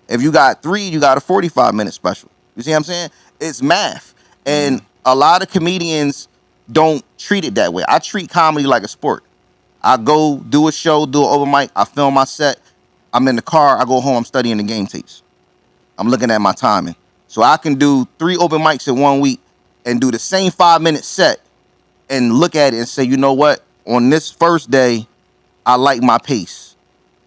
If you got 3, you got a 45-minute special. You see what I'm saying? It's math. And a lot of comedians don't treat it that way. I treat comedy like a sport. I go do a show, do an open mic, I film my set. I'm in the car, I go home, I'm studying the game tapes. I'm looking at my timing. So I can do 3 open mics in 1 week and do the same 5-minute set and look at it and say, you know what? On this first day, I like my pace.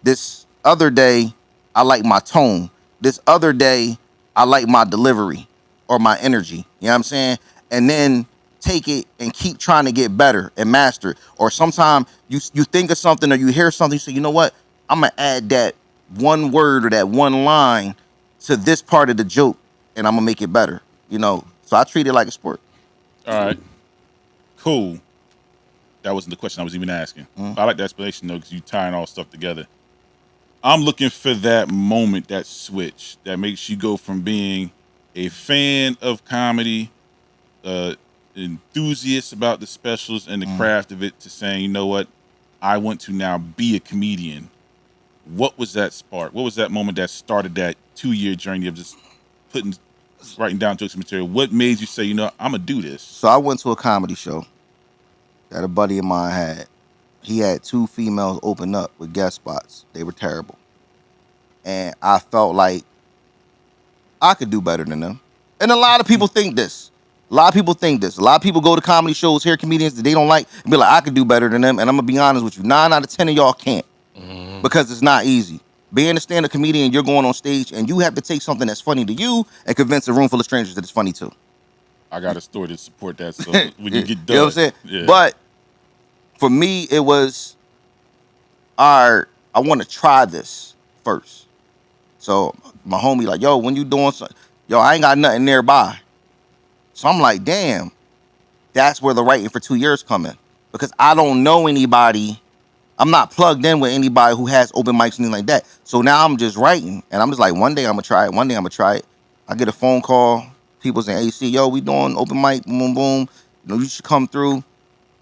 This other day, I like my tone. This other day, I like my delivery or my energy. You know what I'm saying? And then take it and keep trying to get better and master it. Or sometimes you think of something or you hear something, you say, you know what? I'm going to add that one word or that one line to this part of the joke and I'm going to make it better. You know? So I treat it like a sport.
All right. Cool. That wasn't the question I was even asking. I like the explanation, though, because you tying all stuff together. I'm looking for that moment, that switch, that makes you go from being a fan of comedy, enthusiast about the specials and the craft of it, to saying, you know what, I want to now be a comedian. What was that spark? What was that moment that started that 2-year journey of just writing down jokes and material? What made you say, you know, I'm going to do this?
So I went to a comedy show that a buddy of mine had. He had 2 females open up with guest spots. They were terrible. And I felt like I could do better than them. And a lot of people think this. A lot of people think this. A lot of people go to comedy shows, hear comedians that they don't like, and be like, I could do better than them. And I'm going to be honest with you. 9 out of 10 of y'all can't. Because it's not easy. Being a stand-up comedian, you're going on stage, and you have to take something that's funny to you and convince a room full of strangers that it's funny too.
I got a story to support that. So when you get done,
You know what I'm saying?
Yeah.
But for me, it was, all right, I want to try this first. So my homie like, yo, when you doing something? Yo, I ain't got nothing nearby. So I'm like, damn, that's where the writing for 2 years come in. Because I don't know anybody. I'm not plugged in with anybody who has open mics and things like that. So now I'm just writing. And I'm just like, one day I'm going to try it. One day I'm going to try it. I get a phone call. People's in AC. Yo, we doing open mic. Boom, boom. You know, you should come through.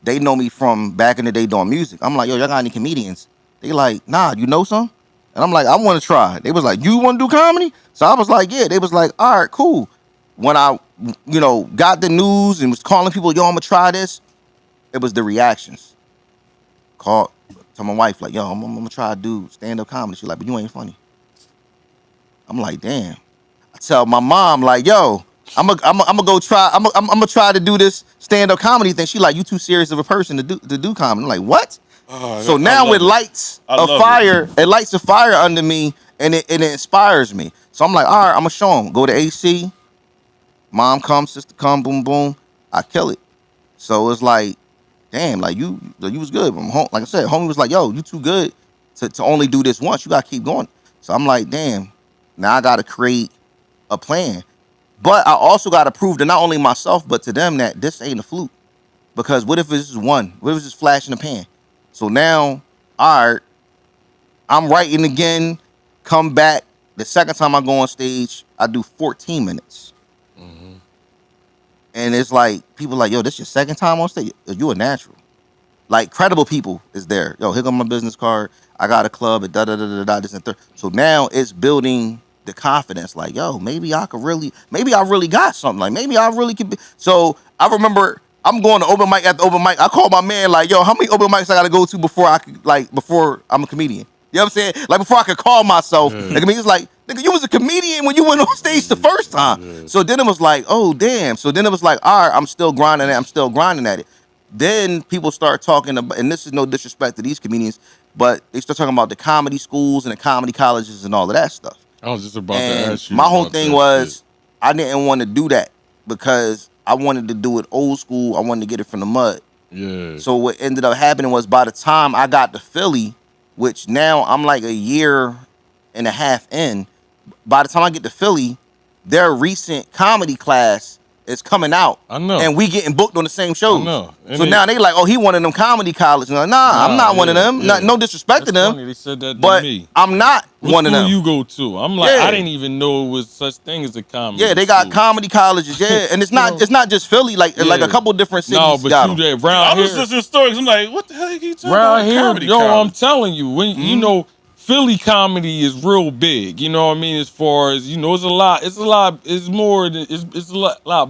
They know me from back in the day doing music. I'm like, yo, y'all got any comedians? They like, nah, you know some? And I'm like, I want to try. They was like, you want to do comedy? So I was like, yeah. They was like, all right, cool. When I, got the news and was calling people, yo, I'm going to try this, it was the reactions. to my wife, like, yo, I'm gonna try to do stand-up comedy. She's like, but you ain't funny. I'm like, damn. I tell my mom, like, yo, I'm gonna go try. I'm gonna try to do this stand-up comedy thing. She like, you too serious of a person to do comedy. I'm like, what? So now it lights a fire. It lights a fire under me, and it inspires me. So I'm like, all right, I'm gonna show him. Go to AC. Mom come, sister come, boom, boom. I kill it. So it's like, damn, like you was good. Like I said, homie was like, yo, you too good to only do this once. You gotta keep going. So I'm like, damn, now I gotta create a plan. But I also gotta prove to not only myself, but to them that this ain't a fluke. Because what if it's just one? What if it's just flash in the pan? So now, all right, I'm writing again, come back. The second time I go on stage, I do 14 minutes. Mm-hmm. And it's like, people like, yo, this your second time on stage? You a natural. Like, credible people is there. Yo, here go my business card. I got a club at da-da-da-da-da, this and third. So now it's building the confidence. Like, yo, maybe I really got something. Like, maybe I really could be. So I remember I'm going to open mic after open mic. I call my man like, yo, how many open mics I got to go to before I'm a comedian? You know what I'm saying? Like, before I could call myself. Like, I mean, it's like, nigga, you was a comedian when you went on stage the first time. Yeah. So then it was like, oh, damn. So then it was like, all right, I'm still grinding at it. Then people start talking about, and this is no disrespect to these comedians, but they start talking about the comedy schools and the comedy colleges and all of that stuff.
I was just about to ask you.
My whole thing was, I didn't want to do that because I wanted to do it old school. I wanted to get it from the mud.
Yeah.
So what ended up happening was, by the time I got to Philly, which now I'm like a year and a half in, by the time I get to Philly, their recent comedy class is coming out.
I know.
And we getting booked on the same shows.
I know.
So now they like, oh, he one of them comedy colleges. Like, nah, I'm not one of them. Yeah. No disrespect to them.
Funny. They said that
but
to me.
I'm not one of them.
What school you go to? I'm like, I didn't even know it was such thing as a comedy.
Yeah, they got comedy colleges. Yeah, and it's not just Philly. Like a couple different cities.
No, but
got
you
them.
there around here.
I was listening to stories. I'm like, what the hell are you talking
around
about?
Here,
Comedy
yo,
college.
I'm telling you, when you know, Philly comedy is real big. You know what I mean? As far as, you know, it's a lot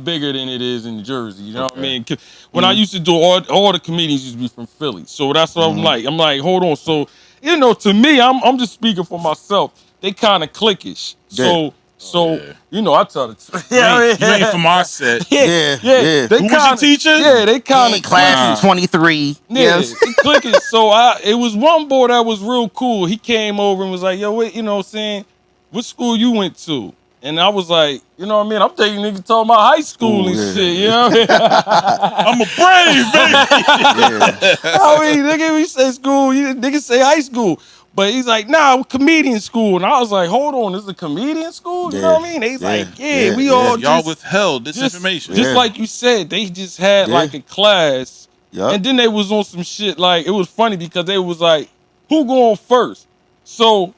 bigger than it is in Jersey. You know what I mean? When I used to do all the comedians used to be from Philly. So that's what I'm like, hold on. So, you know, to me, I'm just speaking for myself. They kind of cliquish. You know, I tell the truth.
You ain't from our set.
Yeah.
They
Who was your teacher?
Yeah, they kind of
class 23.
Yeah, they clickish. So it was one boy that was real cool. He came over and was like, yo, wait, you know what I'm saying? What school you went to? And I was like, you know what I mean? I'm taking niggas talking about high school and shit, you know what I mean?
I'm a brave, baby.
I mean, nigga, we say school, niggas say high school. But he's like, nah, comedian school. And I was like, hold on, this is a comedian school? You know what I mean? He's like, we all
y'all withheld this information.
Just like you said, they just had like a class. Yep. And then they was on some shit, like, it was funny because they was like, who going first? So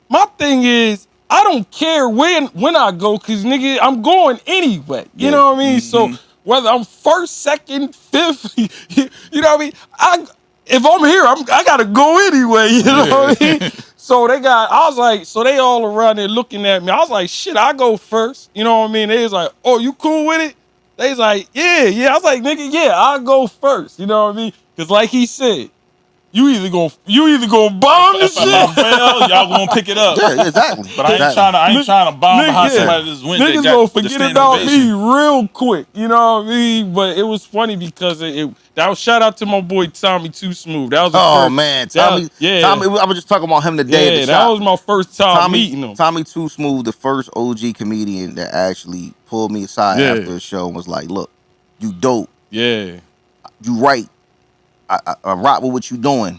my thing is, I don't care when I go, because, nigga, I'm going anyway. You know what I mean? So whether I'm first, second, fifth, you know what I mean? If I'm here, I gotta go anyway, you know what I mean? So so they all around there looking at me. I was like, shit, I go first. You know what I mean? They was like, oh, you cool with it? They was like, yeah. I was like, nigga, yeah, I'll go first. You know what I mean? Because like he said, you either gonna bomb this shit.
Y'all gonna pick it up.
Yeah, exactly.
But I ain't trying to bomb behind somebody that just went.
Niggas gonna forget about me real quick. You know what I mean? But it was funny because that was, shout out to my boy Tommy Too Smooth. That was
man, Tommy. Tommy, I was just talking about him today.
Yeah, that was my first time meeting him.
Tommy Too Smooth, the first OG comedian that actually pulled me aside after the show and was like, "Look, you dope.
Yeah,
you right. I rock with what you doing."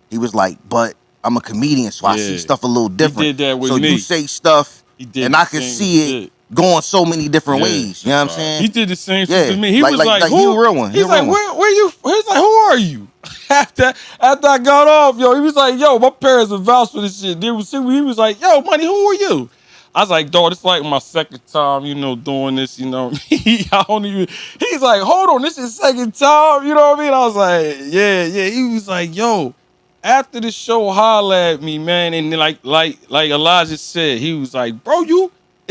He was like, "But I'm a comedian, so I see stuff a little different."
He did that with
me. So you say stuff, and I can see it going so many different ways. You know what I'm saying?
He did the same shit to me. He was like,
he a real one.
He's like, where you? He's like, who are you? after I got off, yo, he was like, yo, my parents would vouch for this shit. He was like, yo, money, who are you? I was like, dog, it's like my second time, you know, doing this, you know. I don't even. He's like, hold on, this is second time, you know what I mean? I was like, yeah. He was like, yo, after the show, holla at me, man. And like Elijah said, he was like, bro,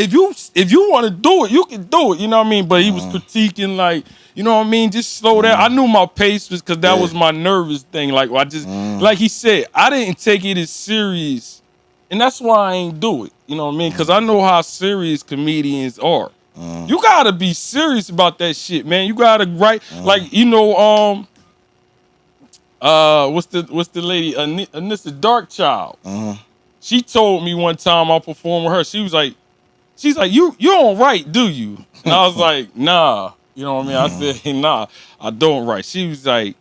if you want to do it, you can do it. You know what I mean? But he was critiquing like, you know what I mean? Just slow down. I knew my pace was because that was my nervous thing. Like I just like he said, I didn't take it as serious, and that's why I ain't do it. You know what I mean? Because I know how serious comedians are. You gotta be serious about that shit, man. You gotta write like you know what's the lady Anissa Darkchild. She told me one time I performed with her. She's like, you don't write, do you? And I was like, nah. You know what I mean? I said, hey, nah, I don't write. She's like,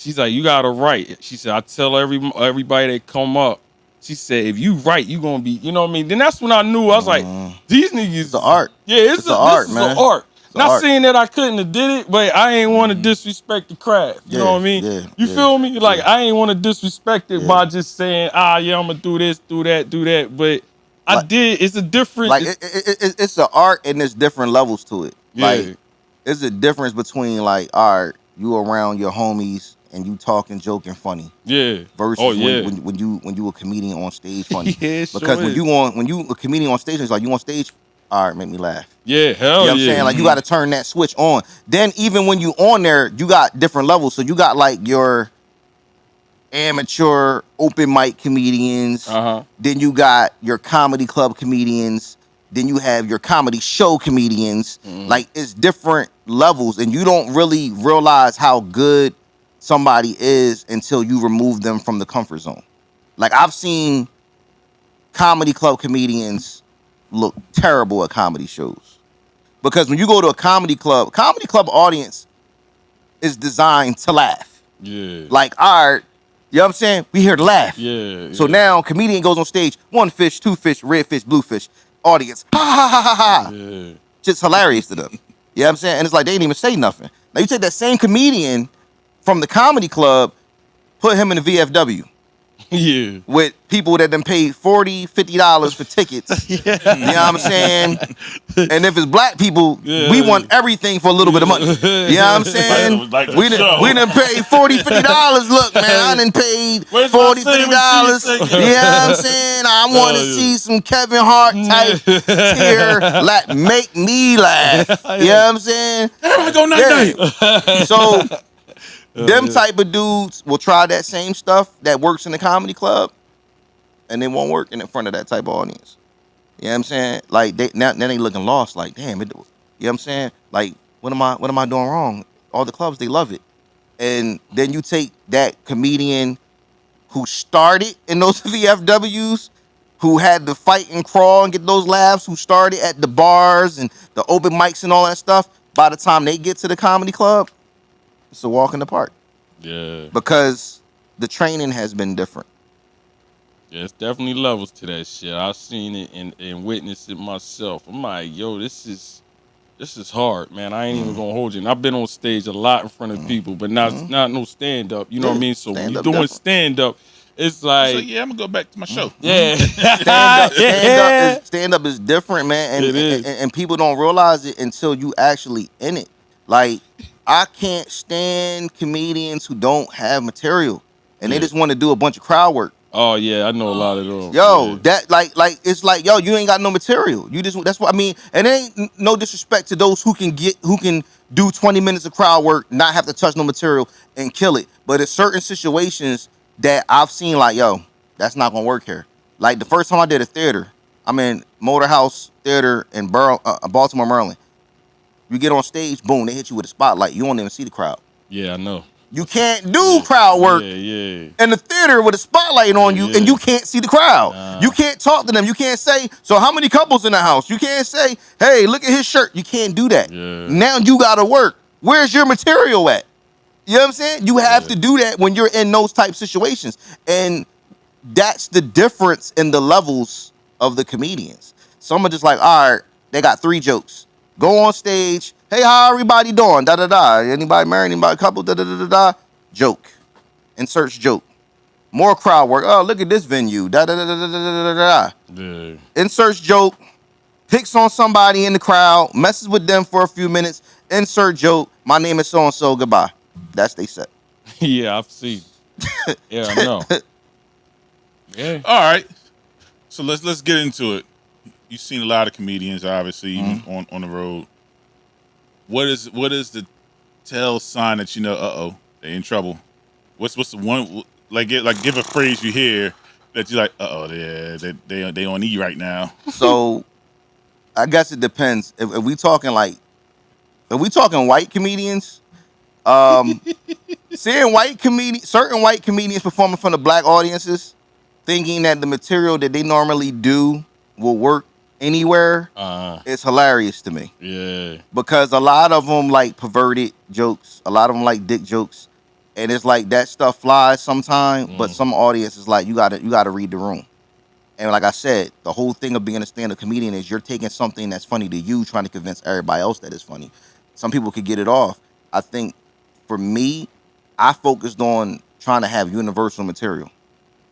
you gotta write. She said, I tell everybody that come up. She said, if you write, you gonna be, you know what I mean? Then that's when I knew. I was like, these niggas.
It's the art.
Yeah, it's the art, man. It's art. Not saying that I couldn't have did it, but I ain't want to disrespect the craft. You know what I mean? You feel me? Like I ain't want to disrespect it by just saying, yeah, I'm gonna do this, do that. But I did. It's a different.
Like it's the art and there's different levels to it. Like there's a difference between like, all right, you around your homies and you talking, joking, funny.
Yeah.
Versus when you a comedian on stage funny.
Yeah,
because when you a comedian on stage, it's like you on stage. All right, make me laugh.
Yeah, hell yeah.
You know what I'm saying? Like, you got to turn that switch on. Then, even when you on there, you got different levels. So, you got, like, your amateur open mic comedians. Then you got your comedy club comedians. Then you have your comedy show comedians. Like, it's different levels. And you don't really realize how good somebody is until you remove them from the comfort zone. Like, I've seen comedy club comedians look terrible at comedy shows. Because when you go to a comedy club audience is designed to laugh.
Yeah.
Like, all right, you know what I'm saying? We here to laugh.
Yeah.
So now comedian goes on stage, 1 fish, 2 fish, red fish, blue fish. Audience, ha ha ha ha ha.
Yeah.
Just hilarious to them. You know what I'm saying? And it's like they didn't even say nothing. Now you take that same comedian from the comedy club, put him in the VFW.
Yeah.
With people that done paid $40, $50 for tickets. You know what I'm saying? And if it's black people, we want everything for a little bit of money. You know what I'm saying? We done paid $40, $50. Look, man, I done paid $40, $50. You know what I'm saying? I want to see some Kevin Hart type tear, make me laugh. You know what I'm saying?
Everybody go night.
So them type of dudes will try that same stuff that works in the comedy club, and they won't work in front of that type of audience. You know what I'm saying? Like now they looking lost. Like, damn, you know what I'm saying? Like, what am I doing wrong? All the clubs, they love it. And then you take that comedian who started in those VFWs, who had to fight and crawl and get those laughs, who started at the bars and the open mics and all that stuff. By the time they get to the comedy club, it's a walk in the park.
Yeah.
Because the training has been different.
Yeah, it's definitely levels to that shit. I've seen it and witnessed it myself. I'm like, yo, this is hard, man. I ain't even gonna hold you. And I've been on stage a lot in front of people, but not no stand up. You know what I mean? So when you're doing stand up, it's like,
so yeah, I'm gonna go back to my show.
Yeah.
Stand up is different, man.
It is.
And people don't realize it until you actually in it. Like, I can't stand comedians who don't have material and they just want to do a bunch of crowd work.
Oh yeah, I know a lot of them.
Yo, that like it's like, yo, you ain't got no material. You just, that's what I mean. And it ain't no disrespect to those who can do 20 minutes of crowd work, not have to touch no material and kill it. But it's certain situations that I've seen like, yo, that's not gonna work here. Like the first time I did a theater, I'm in Motor House Theater in Baltimore, Maryland. You get on stage, boom, they hit you with a spotlight. You don't even see the crowd.
Yeah, I know.
You can't do crowd work in the theater with a spotlight on you, and you can't see the crowd. You can't talk to them. You can't say, so how many couples in the house? You can't say, hey, look at his shirt. You can't do that. Now you got to work. Where's your material at? You know what I'm saying? You have to do that when you're in those type situations. And that's the difference in the levels of the comedians. Some are just like, all right, they got 3 jokes. Go on stage. Hey, how everybody doing? Da da da. Anybody married? Anybody couple? Da da da da da. Joke. Insert joke. More crowd work. Oh, look at this venue. Da da da da da da da da. Insert joke. Picks on somebody in the crowd. Messes with them for a few minutes. Insert joke. My name is so and so. Goodbye. That's they set.
Yeah, I've seen. Yeah, I know. Yeah.
All right. So let's get into it. you've seen a lot of comedians, obviously, even on the road. What is the tell sign that you know, they in trouble? What's the one like give a phrase you hear that you're like, yeah, they on E right now.
So I guess it depends. If we talking white comedians, seeing certain white comedians performing in front of black audiences, thinking that the material that they normally do will work anywhere, it's hilarious to me.
Yeah.
Because a lot of them like perverted jokes, a lot of them like dick jokes, and it's like that stuff flies sometimes. But some audience is like, you gotta read the room. And like I said, the whole thing of being a stand-up comedian is you're taking something that's funny to you, trying to convince everybody else that it's funny. Some people could get it off. I think for me, I focused on trying to have universal material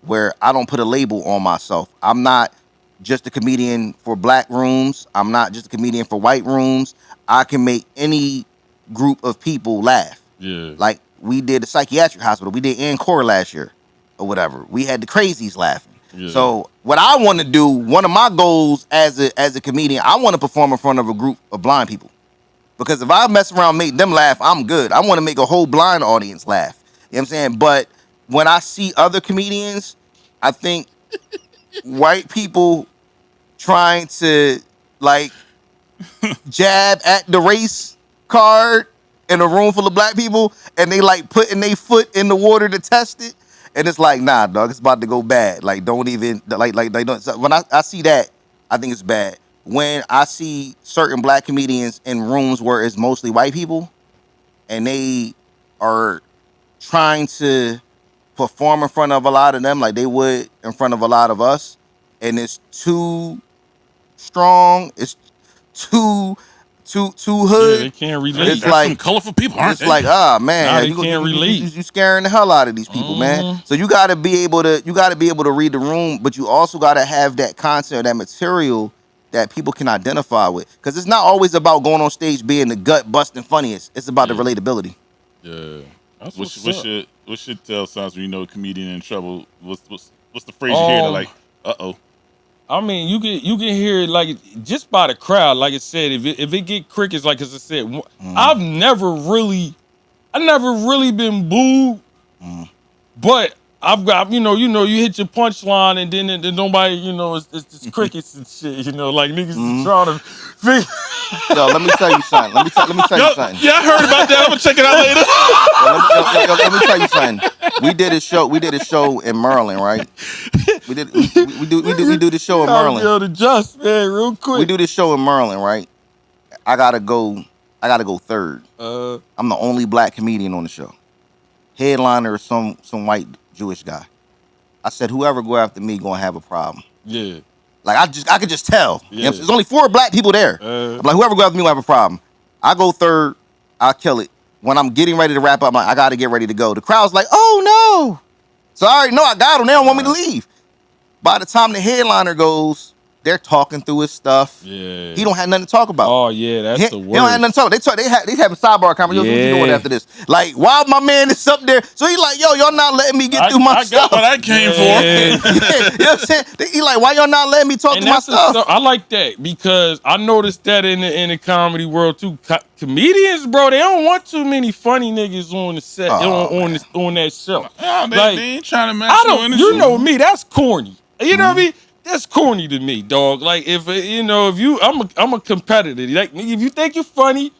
where I don't put a label on myself. I'm not just a comedian for black rooms. I'm not just a comedian for white rooms. I can make any group of people laugh.
Yeah.
Like we did the psychiatric hospital. We did Encore last year or whatever. We had the crazies laughing. Yeah. So what I want to do, one of my goals as a comedian, I want to perform in front of a group of blind people. Because if I mess around and make them laugh, I'm good. I want to make a whole blind audience laugh. You know what I'm saying? But when I see other comedians, I think white people trying to like jab at the race card in a room full of black people, and they like putting their foot in the water to test it, and it's like, nah, dog, it's about to go bad. Like, don't even like they don't. So when I see that, I think it's bad. When I see certain black comedians in rooms where it's mostly white people, and they are trying to perform in front of a lot of them like they would in front of a lot of us, and it's too strong, it's too hood.
Yeah, they can't relate.
It's like
some colorful people, aren't they?
It's like, man,
nah, they can't relate.
You scaring the hell out of these people, man. So you gotta be able to read the room, but you also gotta have that content or that material that people can identify with. Because it's not always about going on stage being the gut busting funniest. It's about the relatability.
Yeah.
What's your tell signs when you know a comedian in trouble? What's the phrase you hear that like,
I mean, you can hear it like just by the crowd. Like I said, if it get crickets, like as I said, I've never really been booed, but I've got you hit your punchline and then nobody it's just crickets and shit. Like niggas is trying to figure.
Yo, let me tell you something. Let me tell you something.
Yeah, I heard about that. I'm gonna check it out later.
Let me tell you something. We did a show in Maryland, right? We do the show in Maryland.
Be able to adjust, man, real quick.
We do this show in Maryland, right? I gotta go third. I'm the only black comedian on the show. Headliner is some white Jewish guy. I said, whoever go after me gonna have a problem.
Yeah.
Like I could just tell.
Yeah.
You know, there's only 4 black people there. I'm like, whoever go after me will have a problem. I go third, I'll kill it. When I'm getting ready to wrap up, I gotta get ready to go. The crowd's like, oh no. So I already know I got them. They don't want me to leave. By the time the headliner goes, they're talking through his stuff.
Yeah.
He don't have nothing to talk about.
Oh yeah, that's the worst.
He don't have nothing to talk. They have a sidebar conversation. What you doing after this? Like, while my man is up there, so he like, yo, y'all not letting me get through my stuff.
I got what I came for.
Yeah. You know what I'm saying? He like, why y'all not letting me talk to my stuff?
I like that because I noticed that in the comedy world too. Comedians, bro, they don't want too many funny niggas on the set on that show.
Oh, they ain't trying to match
you know me, that's corny. You know what I mean? That's corny to me, dog. Like if I'm a competitor. Like if you think you're funny,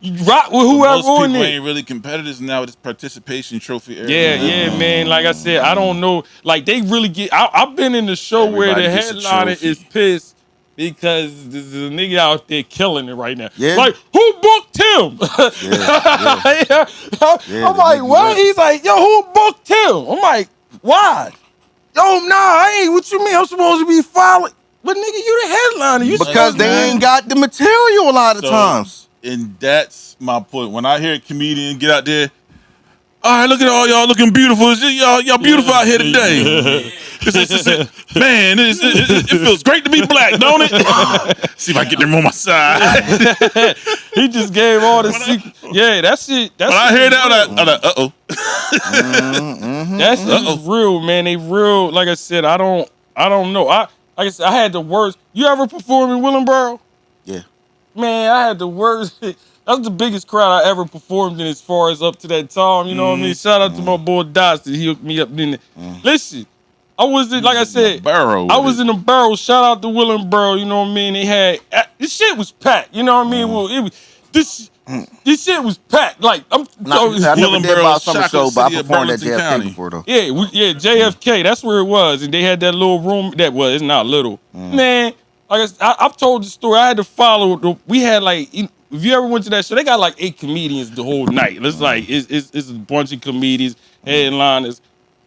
you rock with whoever
most
on
people
it.
Ain't really competitors now with this participation trophy era.
Yeah, man. Like I said, I don't know. Like they really get. I've been in the show where the headliner is pissed because there's a nigga out there killing it right now. Yeah. Like who booked him? I'm like, what? He's like, yo, who booked him? I'm like, why? Yo, nah, I ain't. What you mean? I'm supposed to be following? But nigga, you the headliner.
Because they ain't got the material a lot of times.
And that's my point. When I hear a comedian get out there, all right, look at all y'all looking beautiful. Y'all beautiful out here today. Man, it feels great to be black, don't it? See if I can get them on my side.
He just gave all the secrets. Yeah, that's it.
When I hear that, I'm like, uh-oh.
That's real, man. They real. Like I said, I don't know. like I said, I had the worst. You ever perform in Willingboro?
Yeah.
Man, I had the worst. That's the biggest crowd I ever performed in as far as up to that time. You know what I mean? Shout out to my boy Dots that he hooked me up. Listen, I was in, like I said, I was in the barrel. Shout out to Willingboro. You know what I mean? They had this shit was packed. You know what I mean? Well, it was this shit was packed. Like I
never did about summer show, but I performed at JFK before though.
Yeah, JFK. That's where it was, and they had that little room. That was it's not little, man. Like I've told the story. I had to follow. We had like, if you ever went to that show, they got like 8 comedians the whole night. It's like it's a bunch of comedians, headliners,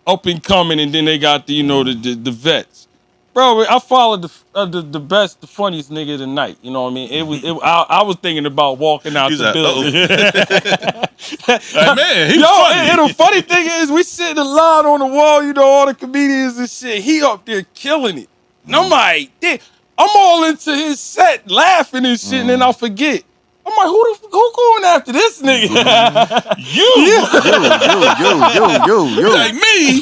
up and coming, and then they got the the vets. Bro, I followed the best, the funniest nigga of the night. You know what I mean? I was thinking about walking out the building.
Like, man, he's funny.
And the funny thing is, we sitting in line on the wall. You know, all the comedians and shit. He up there killing it. And I'm like, damn. I'm all into his set, laughing and shit, and then I forget. I'm like, who going after this nigga? You.
Like me?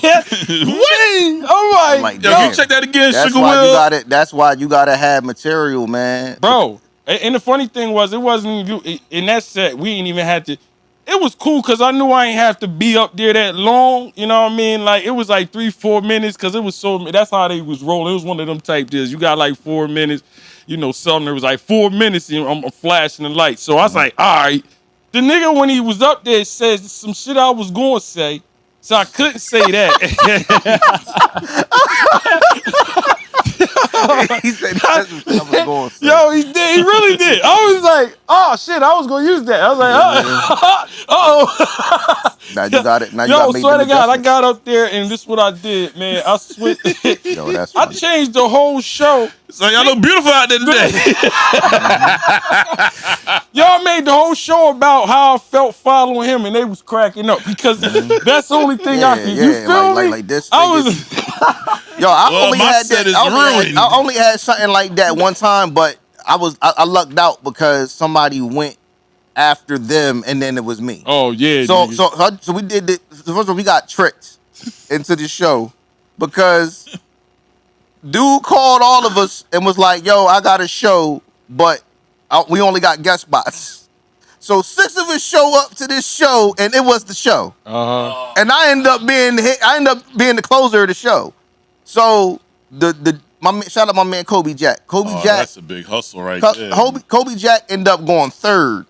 What? I'm like,
yo, can you check that again,
Sugar Will? That's why you gotta have material, man.
Bro, and the funny thing was, it wasn't you in that set. We ain't even had to. It was cool because I knew I ain't have to be up there that long. You know what I mean? Like, it was like 3-4 minutes because it was so. That's how they was rolling. It was one of them type deals. You got like 4 minutes. You know, something that was like 4 minutes and I'm flashing the light. So I was like, all right. The nigga, when he was up there, says some shit I was going to say. So I couldn't say that.
He said that's what I was going to say.
Yo, he did. He really did. I was like, oh, shit, I was going to use that. I was like, uh-oh.
Now you got it. Now you
yo,
got to
swear to God, I got up there and this is what I did, man. I switched.
Yo, that's
I
funny.
changed the whole show.
So y'all look beautiful out there today.
Y'all made the whole show about how I felt following him, and they was cracking up because that's the only thing I can. You feel me?
Like this.
I was.
Yo, I only had something like that one time, but I lucked out because somebody went after them, and then it was me.
Oh yeah.
So we did the first of all, we got tricked into the show because dude called all of us and was like, "Yo, I got a show, but we only got guest spots." So 6 of us show up to this show, and it was the show. And I end up being the closer of the show. So shout out my man Kobe Jack. Jack.
That's a big hustle right there.
Kobe Jack ended up going 3rd.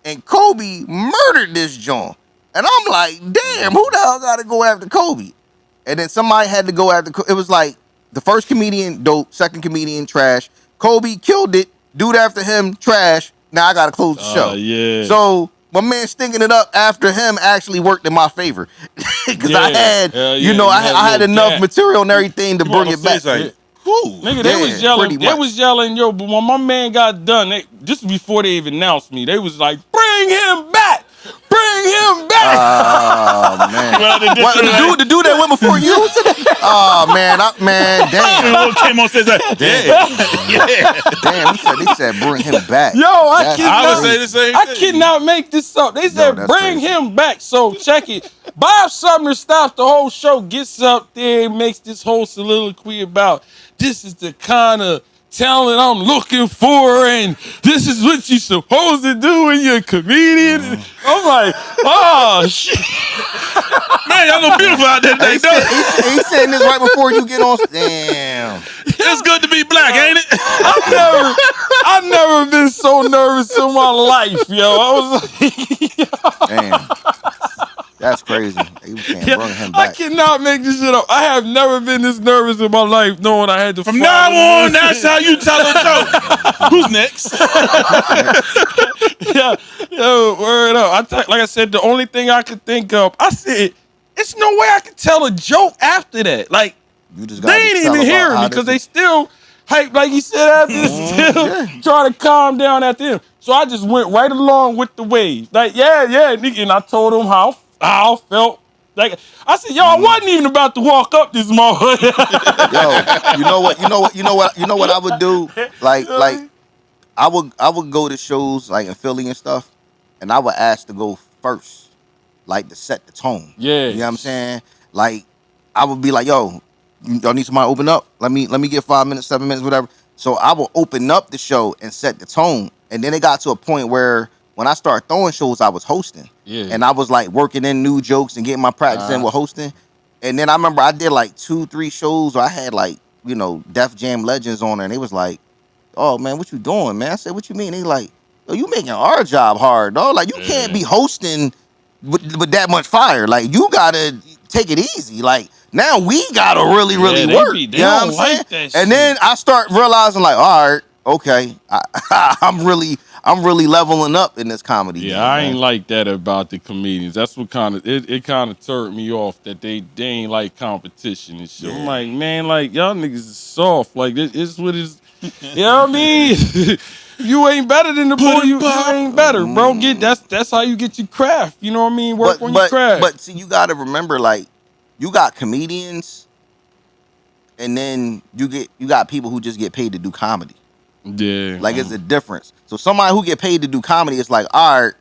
And Kobe murdered this joint. And I'm like, damn, who the hell got to go after Kobe? And then somebody had to go after. It was like the first comedian, dope. Second comedian, trash. Kobe killed it. Dude after him, trash. Now I got to close the show.
Yeah.
So my man stinking it up after him actually worked in my favor. Because I had, I had enough material and everything to bring it back.
Like,
nigga, they was yelling. They was yelling, yo. But when my man got done, just before they even announced me, they was like, "Bring him back! Bring him back!"
Oh man, the dude that went before you? Oh man, damn.
Came on stage like,
damn. They said bring him back.
Yo,
I would say the same thing.
I cannot make this up. They said bring him back. So check it. Bob Sumner stops the whole show, gets up there, makes this whole soliloquy about this is the kind of talent I'm looking for, and this is what you're supposed to do when you're a comedian. I'm like, oh shit.
Man, y'all look beautiful out there today.
He's saying this right before you get on. Damn.
It's good to be black, ain't it?
I've
never been so nervous in my life, yo. I was like,
damn. That's crazy. He was saying, bring him back.
I cannot make this shit up. I have never been this nervous in my life knowing I had to.
From now on, that's how you tell a joke. Who's next?
Yo, word up. Like I said, the only thing I could think of, I said, it's no way I could tell a joke after that. Like,
you just
they ain't even hearing me because they still hype, like he said after still trying to calm down after him. So I just went right along with the wave. Like, yeah, nigga. And I told him how I felt. Like I said, yo, I wasn't even about to walk up this morning.
Yo, you know what I would do? Like I would go to shows like in Philly and stuff, and I would ask to go first, like to set the tone.
Yeah.
You know what I'm saying? Like I would be like, yo, y'all need somebody to open up. Let me get 5 minutes, 7 minutes, whatever. So I will open up the show and set the tone. And then it got to a point where when I started throwing shows, I was hosting.
Yeah.
And I was like working in new jokes and getting my practice in with hosting. And then I remember I did like 2-3 shows where I had like, you know, Def Jam legends on there. And they was like, oh man, what you doing, man? I said, what you mean? They like, oh, you making our job hard, dog. Like you can't be hosting with that much fire. Like you gotta take it easy. Like now we gotta really work.
They
you know what I'm
like
saying?
that
And then I start realizing like, all right, okay, I'm really leveling up in this comedy.
Yeah,
game,
I
man.
ain't like that about the comedians. That's what kind of it kind of turned me off that they ain't like competition and shit. I'm like, man, like y'all niggas is soft. Like this is what is. You know what I mean? You ain't better than the boy. You ain't better, bro. That's how you get your craft. You know what I mean? Work on your craft.
But see, you gotta remember, like, you got comedians, and then you got people who just get paid to do comedy.
Yeah.
Like it's a difference. So somebody who get paid to do comedy is like, all right,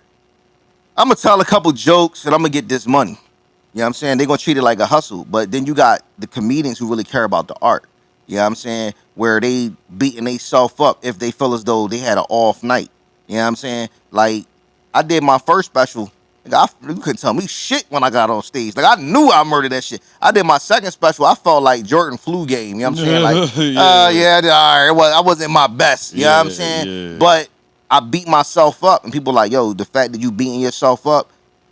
I'm gonna tell a couple jokes and I'm gonna get this money. You know what I'm saying? They're gonna treat it like a hustle. But then you got the comedians who really care about the art. You know what I'm saying? Where they beating themselves up if they feel as though they had an off night. You know what I'm saying? Like, I did my first special. You couldn't tell me shit when I got on stage. Like, I knew I murdered that shit. I did my second special. I felt like Jordan flu game. You know what I'm saying? Like, all right, I wasn't my best. You know what I'm saying?
Yeah.
But I beat myself up. And people like, yo, the fact that you beating yourself up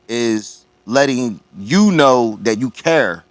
is letting you know that you care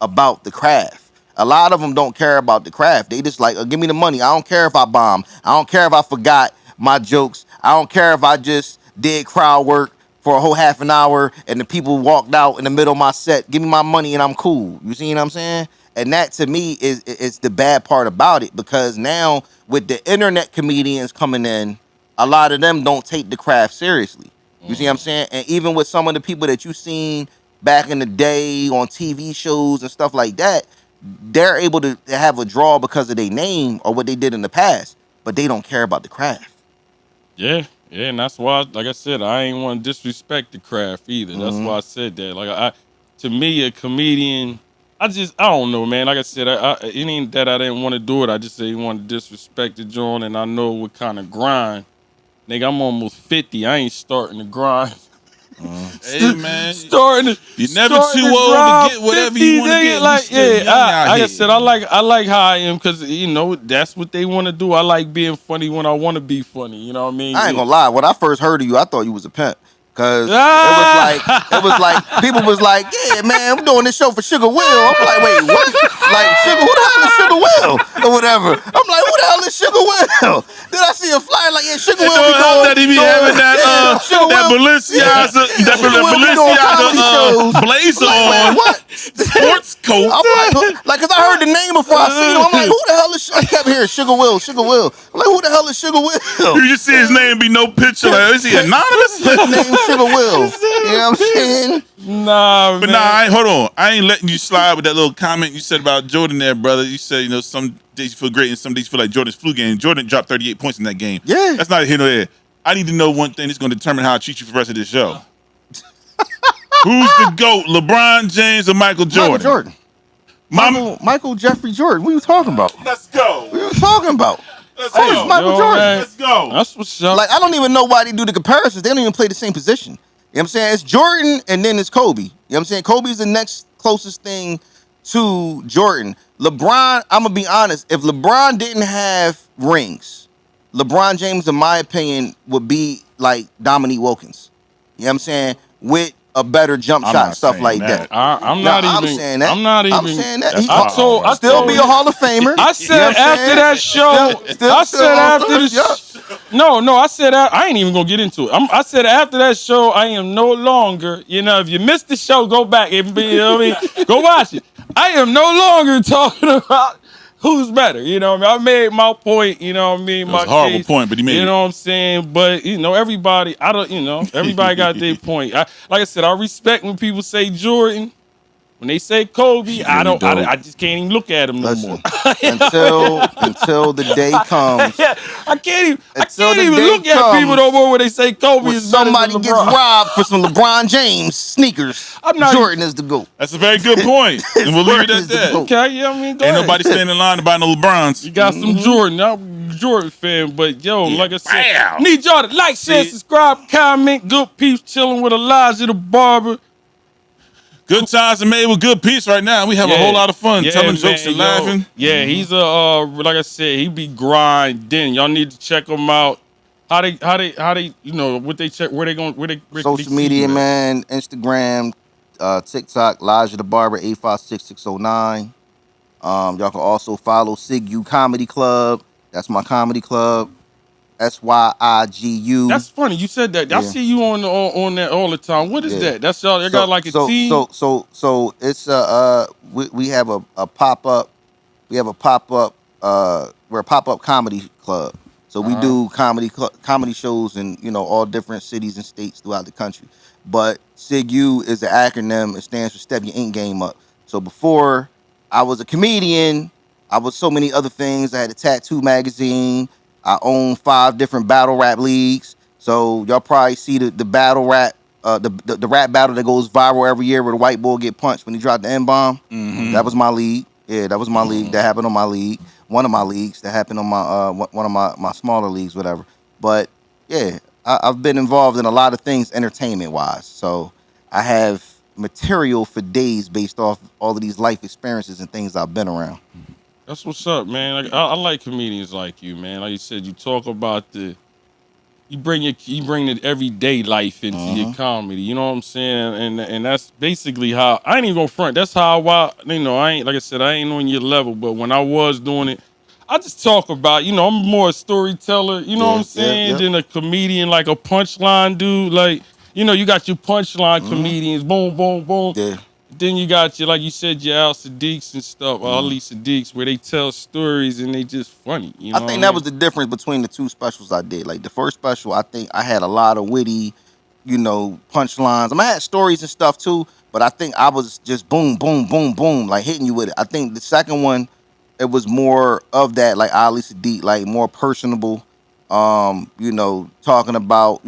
about the craft. A lot of them don't care about the craft. They just like, give me the money. I don't care if I bomb. I don't care if I forgot my jokes. I don't care if I just did crowd work for a whole half an hour and the people walked out in the middle of my set. Give me my money and I'm cool. You see what I'm saying? And that to me is the bad part about it, because now with the internet comedians coming in, a lot of them don't take the craft seriously. You see what I'm saying? And even with some of the people that you seen back in the day on TV shows and stuff like that, they're able to have a draw because of their name or what they did in the past, but they don't care about the craft.
Yeah, and that's why, like I said, I ain't want to disrespect the craft either. That's why I said that. Like, to me, a comedian, I don't know, man. Like I said, it ain't that I didn't want to do it. I just didn't want to disrespect the joint, and I know what kind of grind. Nigga, I'm almost 50. I ain't starting to grind.
Hey man,
You're
never too old to get whatever you want to get.
Like, like I said, I like how I am, because you know that's what they want to do. I like being funny when I want to be funny. You know what I mean?
I ain't gonna lie. When I first heard of you, I thought you was a pimp. Cause it was like people was like, yeah, man, I'm doing this show for Sugar Will. I'm like, wait, what? Like, Sugar, who the hell is Sugar Will? Or whatever. I'm like, who the hell is Sugar Will? Then I see a flyer like, yeah, Sugar Will be doing
that he be having that Balenciaga blazer on,
what?
sports coat.
I'm like, cause I heard the name before I seen him. I'm like, who the hell is? I kept hearing Sugar Will, Sugar Will. I'm like, who the hell is Sugar Will?
You just see his name be no picture. Like, is he anonymous?
His name Sugar Will. You know what I'm saying?
Nah,
but
man.
hold on. I ain't letting you slide with that little comment you said about Jordan there, brother. You said, you know, some days you feel great and some days you feel like Jordan's flu game. Jordan dropped 38 points in that game.
Yeah.
That's not a hit or there. I need to know one thing that's going to determine how I treat you for the rest of this show. Who's the GOAT, LeBron James or Michael Jordan?
Michael Jeffrey Jordan. What are you talking about?
Let's go.
What are you talking about?
Let's go.
It's Michael Jordan.
Man.
Let's go.
That's what's up.
Like, I don't even know why they do the comparisons. They don't even play the same position. You know what I'm saying? It's Jordan and then it's Kobe. You know what I'm saying? Kobe's the next closest thing to Jordan. LeBron, I'm going to be honest. If LeBron didn't have rings, LeBron James, in my opinion, would be like Dominique Wilkins. You know what I'm saying? With a better jump shot, stuff like that.
I'm saying that.
I'm saying that.
I
still be a Hall of Famer.
I said after that show. I said after the No, I said I ain't even gonna get into it. I said after that show, I am no longer. You know, if you missed the show, go back and you know what I mean, go watch it. I am no longer talking about who's better. You know what I mean? I made my point. You know what I mean?
It was a horrible point, but he made it.
You know what I'm saying? But you know, everybody got their point. Like I said, I respect when people say Jordan. When they say Kobe,
He
I
really
don't.
dope.
I just can't even look at him no more.
Listen, until the day comes.
I can't
Until the
even
day
look at people no
comes
more when they say Kobe
when
is better than
somebody
LeBron.
gets robbed for some LeBron James sneakers,
I'm not-
Jordan is the GOAT.
That's a very good point. And we'll leave it
Jordan
at
is the
that.
GOAT.
Okay, yeah, I mean, go
Ain't
ahead.
nobody standing in line to buy no LeBrons.
You got some Jordan. I'm a Jordan fan, but yo,
Yeah,
like I said,
bam.
need y'all to like, share,
See?
subscribe, comment. Good Peepz chilling with Elijah the Barber.
Good times are made with Good Peepz right now. We have a whole lot of fun telling jokes and laughing.
Yeah, he's like I said, he be grinding. Y'all need to check him out. How they, you know, what they check, where they
Social
see
media,
you at?
man, Instagram, TikTok, Elijah the Barber, 856-609. Y'all can also follow SIGU Comedy Club. That's my comedy club. SYIGU.
That's funny. You said that. I
Yeah.
see you on that all the time. What is
Yeah.
that? That's y'all. They got like a team.
So it's we have a pop up. We have a pop up. We're a pop up comedy club. So we do comedy shows in all different cities and states throughout the country. But SIGU is an acronym. It stands for Step Your Ink Game Up. So before I was a comedian, I was so many other things. I had a tattoo magazine. I own 5 different battle rap leagues. So y'all probably see the battle rap, the rap battle that goes viral every year where the white boy get punched when he dropped the N-bomb.
Mm-hmm.
That was my league. Yeah, that was my league. That happened on my league. One of my leagues that happened on my one of my smaller leagues, whatever. But yeah, I've been involved in a lot of things entertainment wise. So I have material for days based off all of these life experiences and things I've been around.
That's what's up, man. I like comedians like you, man. Like you said, you talk about you bring the everyday life into your comedy. You know what I'm saying? And that's basically how I ain't even gonna front. That's how I ain't, like I said, I ain't on your level, but when I was doing it, I just talk about, I'm more a storyteller, you know what I'm saying, than a comedian, like a punchline dude. Like, you got your punchline comedians, boom, boom, boom.
Yeah.
Then you got your, like you said, your Al Sadiqs and stuff, Ali Sadiqs, where they tell stories and they just funny. You know
I think that was the difference between the 2 specials I did. Like the first special, I think I had a lot of witty, punchlines. I had stories and stuff too, but I think I was just boom, boom, boom, boom, like hitting you with it. I think the second one, it was more of that, like Ali Sadiq, like more personable, talking about,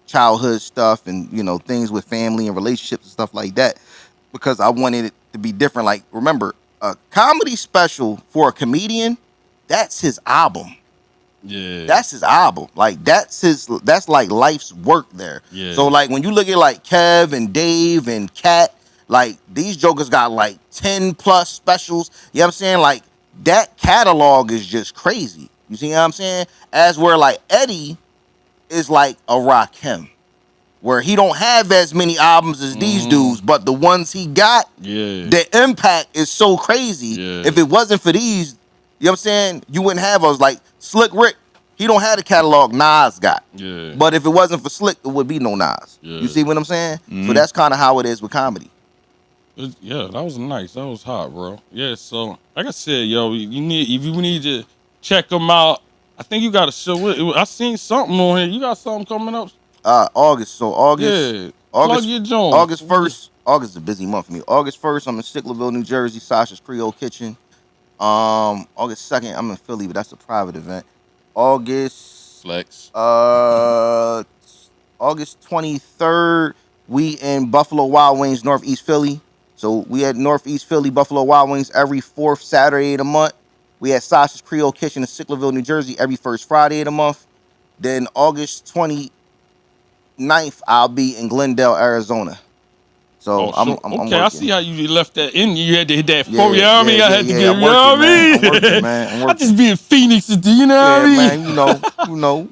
childhood stuff and, things with family and relationships and stuff like that. Because I wanted it to be different. Like, remember, a comedy special for a comedian, that's his album.
Yeah.
That's his album. Like, that's like life's work there.
Yeah.
So, like, when you look at, like, Kev and Dave and Kat, like, these jokers got, like, 10 plus specials. You know what I'm saying? Like, that catalog is just crazy. You see what I'm saying? As where, like, Eddie is like a Rakim, where he don't have as many albums as these dudes, but the ones he got, the impact is so crazy.
Yeah.
If it wasn't for these, you know what I'm saying, you wouldn't have us. Like Slick Rick, he don't have the catalog Nas got.
Yeah.
But if it wasn't for Slick, there would be no Nas.
Yeah.
You see what I'm saying? So that's kind of how it is with comedy.
Yeah, that was nice. That was hot, bro. Yeah, so like I said, yo, if you need to check them out, I think you got a show. I seen something on here. You got something coming up?
August. So August.
Yeah.
August.
Plug your joint.
August 1st. August is a busy month for me. August 1st, I'm in Sicklerville, New Jersey, Sasha's Creole Kitchen. August 2nd, I'm in Philly, but that's a private event. August
Flex.
August 23rd, we in Buffalo Wild Wings, Northeast Philly. So we at Northeast Philly, Buffalo Wild Wings every 4th Saturday of the month. We had Sasha's Creole Kitchen in Sicklerville, New Jersey every 1st Friday of the month. Then August 29th, I'll be in Glendale, Arizona. So I'm working.
I see how you left that in. You had to hit that
Yeah,
you know what I mean? I had to get,
I'm working, man. I'm
I
working.
just be in Phoenix, you know what I mean?
Man, you know.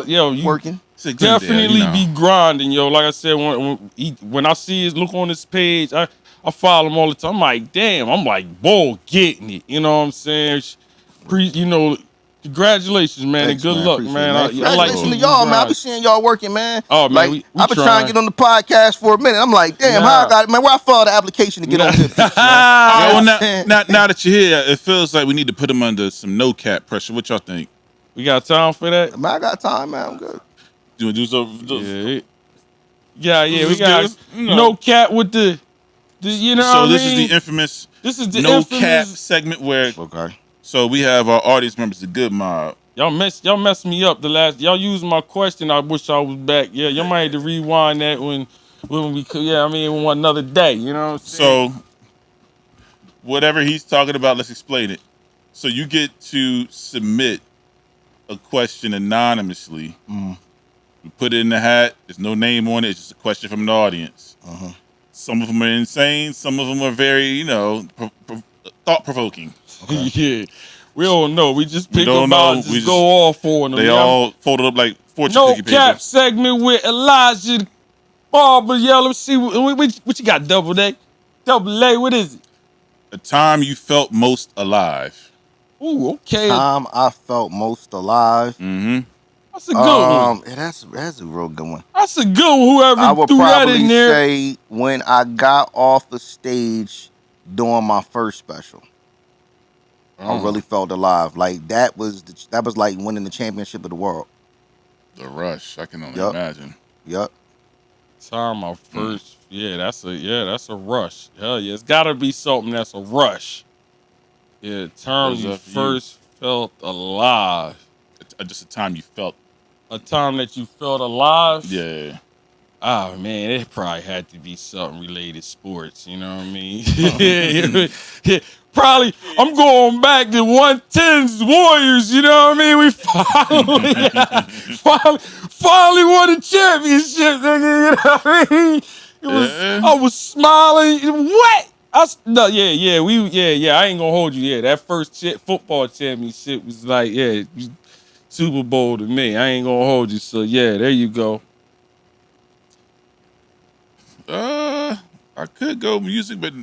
You
working.
definitely be grinding, yo. Like I said, when I see his look on his page, I follow him all the time. I'm like, damn. I'm like, boy, getting it. You know what I'm saying? Congratulations, man,
Thanks,
and good luck, man. I like
Congratulations to y'all, man. I been seeing y'all working, man.
Oh, man,
like, I've been trying to get on the podcast for a minute. I'm like, damn, how I got it, man? Where I filled the application to get on Good Peepz, man?
Now that you're here, it feels like we need to put him under some no cap pressure. What y'all think?
We got time for that?
Man, I got time, man. I'm good.
Do something?
Yeah. We got no cap with the You know
So
what
this
I mean?
is the infamous
This is the
no
infamous
cap segment where.
Okay.
So we have our audience members, the Good Mob.
Y'all messed me up the last. Y'all used my question. I wish I was back. Yeah, y'all might have to rewind that when we could. Yeah, I mean, one another day. You know what I'm saying?
So whatever he's talking about, let's explain it. So you get to submit a question anonymously. You put it in the hat. There's no name on it. It's just a question from the audience. Some of them are insane. Some of them are very, thought-provoking.
Okay. Yeah, we don't know. We just pick
don't
them out,
know.
just go off for them.
They all folded up like fortune
no
cookie
cap
paper.
segment with Elijah Barber. Yeah, let's see what you got. Double A, what is it?
The time you felt most alive.
Ooh, okay.
Time I felt most alive.
That's a good one.
Yeah, that's a real good one.
That's a good one. Whoever
I would
threw that in
probably
there.
say when I got off the stage doing my first special. I really felt alive. Like that was like winning the championship of the world.
The rush. I can only imagine.
Yep.
Time my first. Yeah, that's a rush. Hell yeah, it's gotta be something that's a rush. Yeah, time you first felt alive.
Just a time you felt.
A time that you felt alive.
Yeah.
Oh man, it probably had to be something related to sports. You know what I mean? Yeah, probably. I'm going back to 110's Warriors. You know what I mean? We finally won a championship, nigga. You know what I mean? I was smiling. What? I ain't gonna hold you. Yeah, that first football championship was like, Super Bowl to me. I ain't gonna hold you. So yeah, there you go.
I could go music, but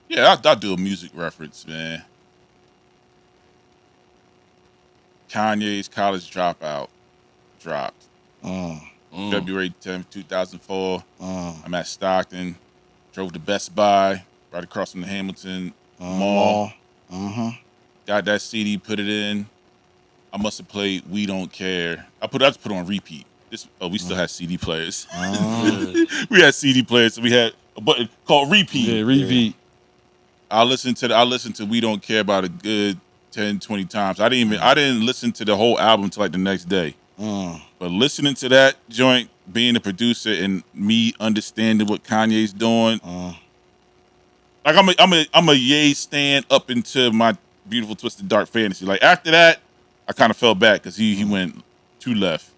yeah, I'll do a music reference, man. Kanye's College Dropout dropped February 10th, 2004. I'm at Stockton. Drove to Best Buy, right across from the Hamilton Mall. Got that CD, put it in. I must have played We Don't Care. I just put it on repeat. We still had CD players. We had CD players, so we had a button called repeat.
Yeah, repeat.
I listened to We Don't Care about a good 10, 20 times. I didn't listen to the whole album until like the next day. But listening to that joint, being a producer and me understanding what Kanye's doing, like I'm a Ye stan up into My Beautiful Twisted Dark Fantasy. Like after that, I kind of fell back because he went too left.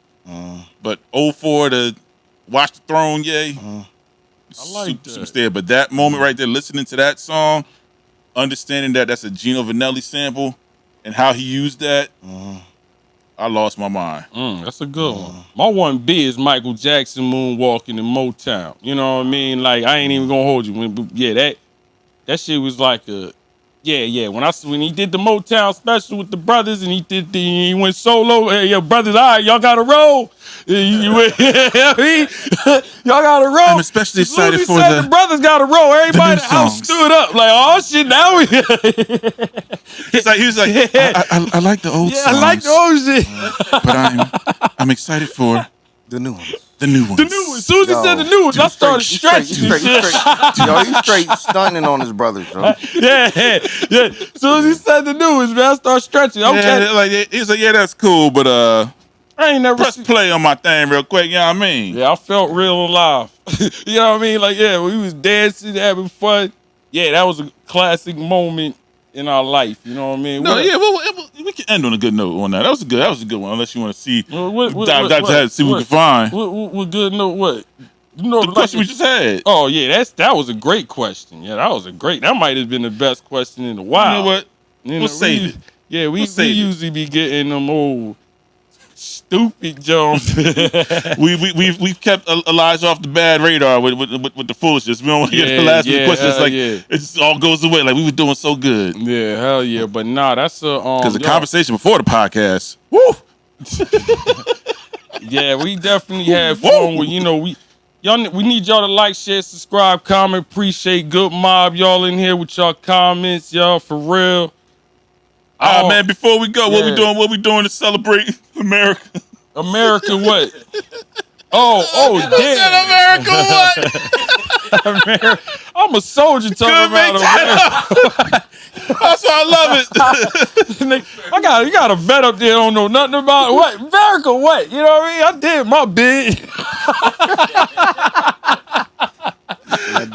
But 04 to Watch the Throne, Ye.
I like that.
Superstar. But that moment right there, listening to that song, understanding that that's a Gino Vanelli sample and how he used that, I lost my mind.
That's a good one. My 1B is Michael Jackson moonwalking in Motown. You know what I mean? Like I ain't even gonna hold you. That shit was like a when he did the Motown special with the brothers and he went solo. Hey, yo, brothers, all right, y'all gotta roll. Y'all gotta roll.
I'm especially excited for
the brothers gotta roll. Everybody in the house stood up like, oh shit, now we.
he was like, I like the old songs.
I like the old shit.
But I'm excited for
the new ones.
The new ones.
As soon as he said the new ones, I started stretching.
Yo, he's straight stunning on his brothers, bro.
Yeah. As soon as he said the new ones, man, I started stretching. Okay.
Yeah, like he's like, yeah, that's cool, but
I ain't never
press play on my thing real quick. You know what I mean?
Yeah, I felt real alive. You know what I mean? Like, yeah, we was dancing, having fun. Yeah, that was a classic moment in our life. You know what I mean?
No, we can end on a good note on that. That was a good one. Unless you want to see see what we can find.
What good note? What? You know,
the question we just had.
Oh yeah, that was a great question. Yeah, that might have been the best question in a while.
You know what? We'll save it.
Yeah, we usually be getting them old stupid Jones.
we've kept Elijah off the bad radar with the foolishness. We don't want to get the last few questions. It just all goes away. Like we were doing so good.
Yeah, hell yeah. But nah, that's
because the conversation before the podcast. Woo.
Yeah, we definitely had fun. With we need y'all to like, share, subscribe, comment. Appreciate Good Mob. Y'all in here with y'all comments, y'all for real.
Man, before we go, what we doing to celebrate America?
America what? Oh,
Who said
damn.
America what?
I'm a soldier talking
Good
about
America. That's why I love it.
you got a vet up there don't know nothing about what America what, you know what I mean? I did my bid.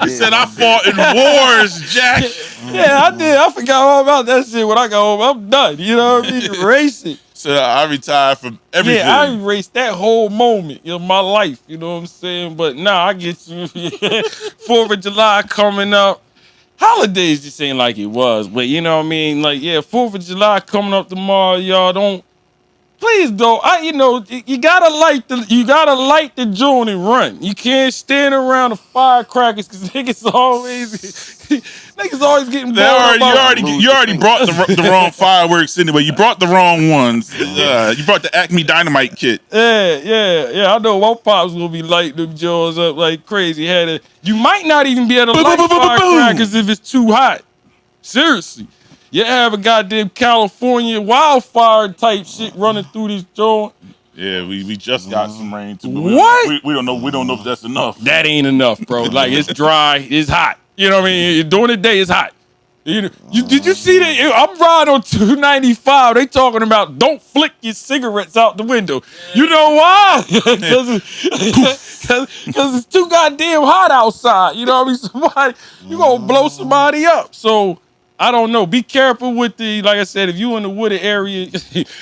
He said I fought in wars, Jack.
Yeah, I did. I forgot all about that shit when I got home. I'm done. You know what I mean? Racing.
So I retired from everything.
Yeah, I erased that whole moment of my life. You know what I'm saying? But nah, I get you. 4th of July coming up. Holidays just ain't like it was. But you know what I mean? Like, yeah, 4th of July coming up tomorrow. Y'all don't. Please don't. You gotta light the joint and run. You can't stand around the firecrackers because niggas always getting bored.
You already brought the wrong fireworks anyway. You brought the wrong ones. You brought the Acme Dynamite kit.
Yeah. I know my pops gonna be lighting them jaws up like crazy. You might not even be able to light firecrackers if it's too hot. Seriously. You have a goddamn California wildfire type shit running through this joint.
Yeah, we just got some rain too.
What?
We don't know. We don't know if that's enough.
That ain't enough, bro. Like, it's dry, it's hot. You know what I mean? During the day, it's hot. Did you see that? I'm riding on 295. They talking about don't flick your cigarettes out the window. You know why? Because it's too goddamn hot outside. You know what I mean? You gonna blow somebody up. So I don't know. Be careful with like I said, if you in the wooded area,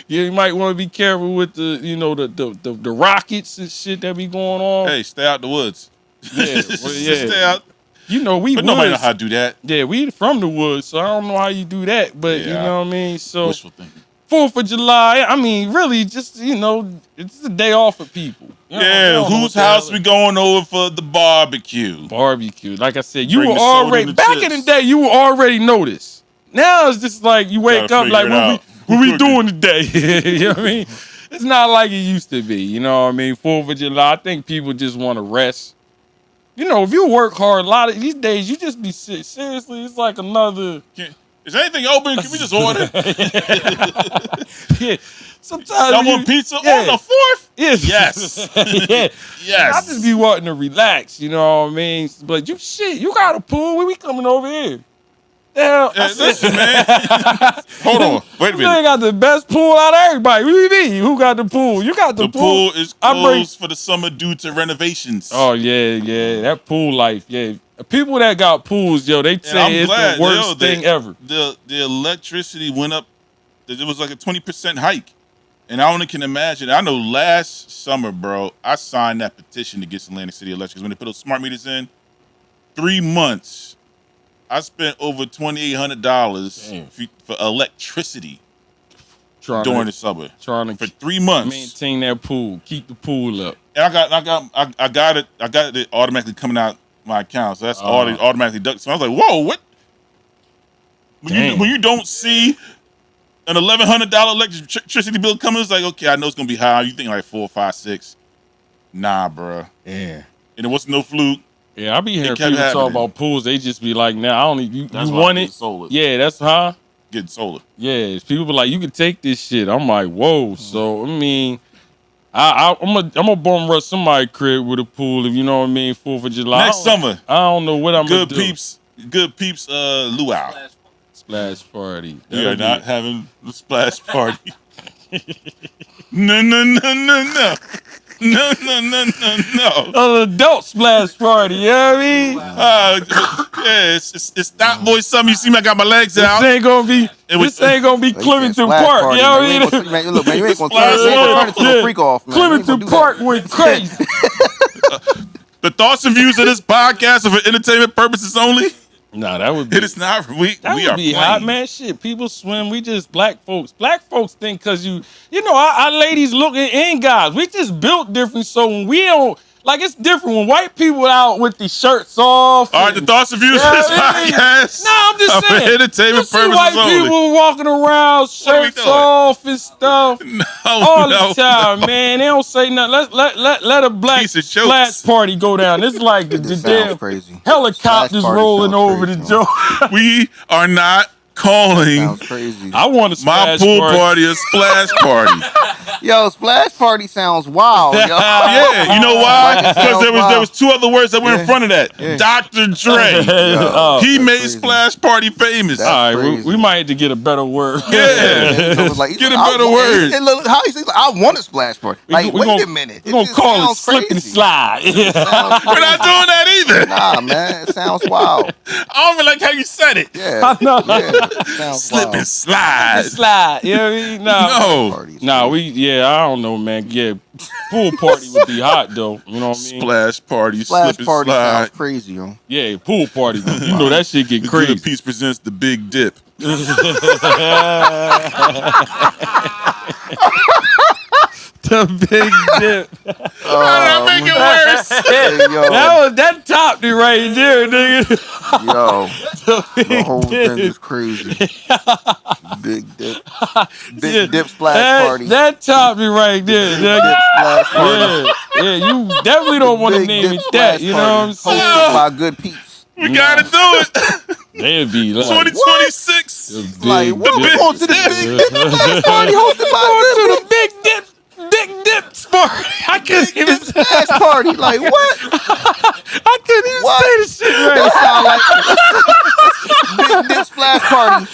you might want to be careful with the rockets and shit that be going on.
Hey, stay out the woods.
Yeah.
Stay out.
You know,
but nobody know how to do that.
Yeah, we from the woods, so I don't know how you do that. But you know what I mean? So
wishful thinking.
4th of July, I mean, really, just, it's a day off for people.
Whose house we going over for the barbecue?
Barbecue. Like I said, you were already, back in the day, you were already noticed. Now it's just like, you wake up like, what we doing today? You know what I mean? It's not like it used to be, you know what I mean? 4th of July, I think people just want to rest. You know, if you work hard, a lot of these days, you just be sick. Seriously, it's like another...
Is anything open? Can we just order?
Yeah. Sometimes
y'all want pizza on the 4th?
Yes. Yes. I just be wanting to relax, you know what I mean? But you got a pool. When we coming over here? Hell,
listen, man. Hold on. Wait a minute.
You ain't got the best pool out of everybody. What do you mean? Who got the pool? You got the pool.
The pool is closed for the summer due to renovations.
Oh, yeah. That pool life, yeah. People that got pools, they say it's the worst thing ever.
The electricity went up. It was like a 20% hike. And I only can imagine. I know last summer, bro, I signed that petition to get Atlantic City Electric. When they put those smart meters in, 3 months, I spent over $2,800 for electricity during the summer.
Trying to
for 3 months.
Maintain that pool. Keep the pool up.
And I got it automatically coming out my account. So that's automatically deducted. So I was like, whoa, what? When you don't see an $1,100 electricity bill coming, it's like, okay, I know it's gonna be high. You think like 4, 5, 6? Nah, bro.
Yeah.
And it wasn't no fluke.
Yeah, I be hearing people talk about pools. They just be like, "Nah, I don't need you. You want it?
Solar.
Yeah, that's
getting solar.
Yeah, people be like, you can take this shit. I'm like, whoa. So I mean, I'm a bum rush somebody crib with a pool, if you know what I mean. 4th of July.
Next summer.
I don't know what I'm gonna do.
Good Peepz luau.
Splash party.
We are not having the splash party. No. No.
An adult splash party, you know what I mean?
It's not boy something. You see me, I got my legs out.
This ain't gonna be Clemington Park,
party,
you know what I mean?
Man, look, man, you ain't gonna turn it to a freak off, man.
Clemington Park went crazy.
The thoughts and views of this podcast are for entertainment purposes only.
Nah, that would be.
It is not. We are
be hot, man. Shit, people swim. We just black folks. Black folks think because you know, our ladies looking in guys. We just built different. So when we don't. Like, it's different when white people out with the shirts off.
All right, the thoughts and views of this podcast.
No, I'm just saying.
For entertainment purposes
white
only.
People walking around, shirts off and stuff. All the time, man. They don't say nothing. Let a black splash party go down. It's like the damn
crazy.
helicopters rolling over the joint.
We are not calling
Sounds crazy.
I want a
my
splash
pool
party.
party a splash party.
Yo, splash party sounds wild, yo.
Yeah, you know why?
Like it
Because
sounds
there
wild.
was two other words that were in
Yeah.
front of that.
Yeah.
Dr. Dre.
Yo,
He
that's
made
crazy.
Splash Party famous.
That's
All right,
crazy.
we might have to get a better word.
Yeah.
So it's like,
Get a
I
better
want-
word.
and look, how he says, like, I want a splash party. Like, wait a minute.
We're going to call it
sounds
slip and
crazy.
slide.
Sounds
We're not doing that either.
Nah, man, it sounds wild.
I don't even like how you said it.
Yeah,
I know.
yeah, it sounds
Slip
wild.
and slide.
Slide. You know what I mean?
No.
Parties,
Nah,
crazy.
I don't know, man. Yeah, pool party would be hot, though. You know what I mean?
Splash Party,
Splash
slip and
party
slide.
sounds crazy, yo.
Yeah, pool party. You know that shit get
The
crazy.
Good Peepz presents the Big Dip.
The big dip.
How did I make it worse?
Hey, yo,
That topped it right there, nigga.
yo,
The
the whole
big
thing
dip.
is crazy. Big dip, big
Yeah,
dip splash party.
That topped it right there,
Big
nigga.
dip splash party.
Yeah, you definitely don't want to
Big
name
dip
it
splash
that. You know what I'm
party,
saying?
hosted by Good Peepz.
We gotta do it.
They'd be like,
2026.
the big
Like, what? We
dip.
going to the big dip splash party hosted by
Going to
Good
the big dip sport. I couldn't even
Peepz splash party. Like, what?
I couldn't even
What?
say the shit
That
right.
sound like big dip splash party.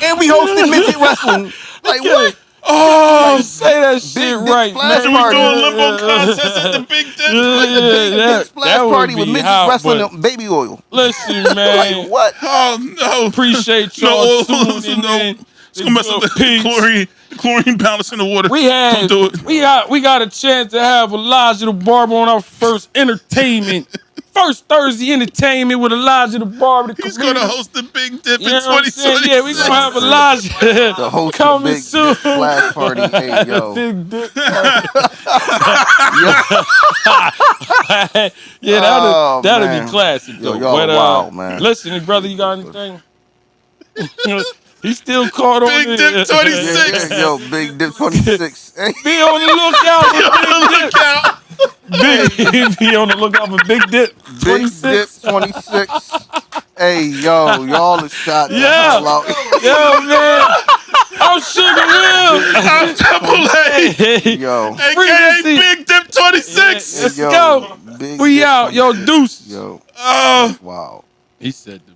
And we hosted midget wrestling. Like, what?
Oh,
Say that shit
dip
right,
splash
so
man.
we
party.
doing limbo contest at the Big Dip.
Like the big dip splash
would
party with
be
midgets
hot,
wrestling
but
on baby oil.
listen,
Like,
man.
what?
Oh no!
Appreciate
No,
y'all tuning
no.
in.
It's gonna mess up the chlorine balance in the water.
We had
Don't do it.
we got a chance to have Elijah the Barber on our first Thursday entertainment with Elijah the Barber. The
He's
comedian.
gonna host the Big Dip
You
in
know what I'm saying?
2026.
Yeah, we gonna have Elijah
The host of the
coming
big
soon.
dip splash party. Hey, yo.
Big dip.
Yo.
Yeah,
Oh,
that'll
man.
be classic
Yo,
though.
y'all
But
wild, man.
listen, brother, you got anything? He's still caught on
Big
it.
Dip 26.
Yo, Big Dip 26. Hey,
Be on the lookout for Big Dip. Be on the lookout for Big Dip
Big Dip
26.
26. Hey, yo, y'all is shot the
Yeah.
hell out.
Yo, man. I'm Sugar Will.
I'm Double A,
Hey,
Yo,
aka
Frequency.
Big Dip 26.
Let's
yo,
go.
Big
We
Dip
out. Yo,
26.
deuce.
Yo,
Oh.
wow.
He said the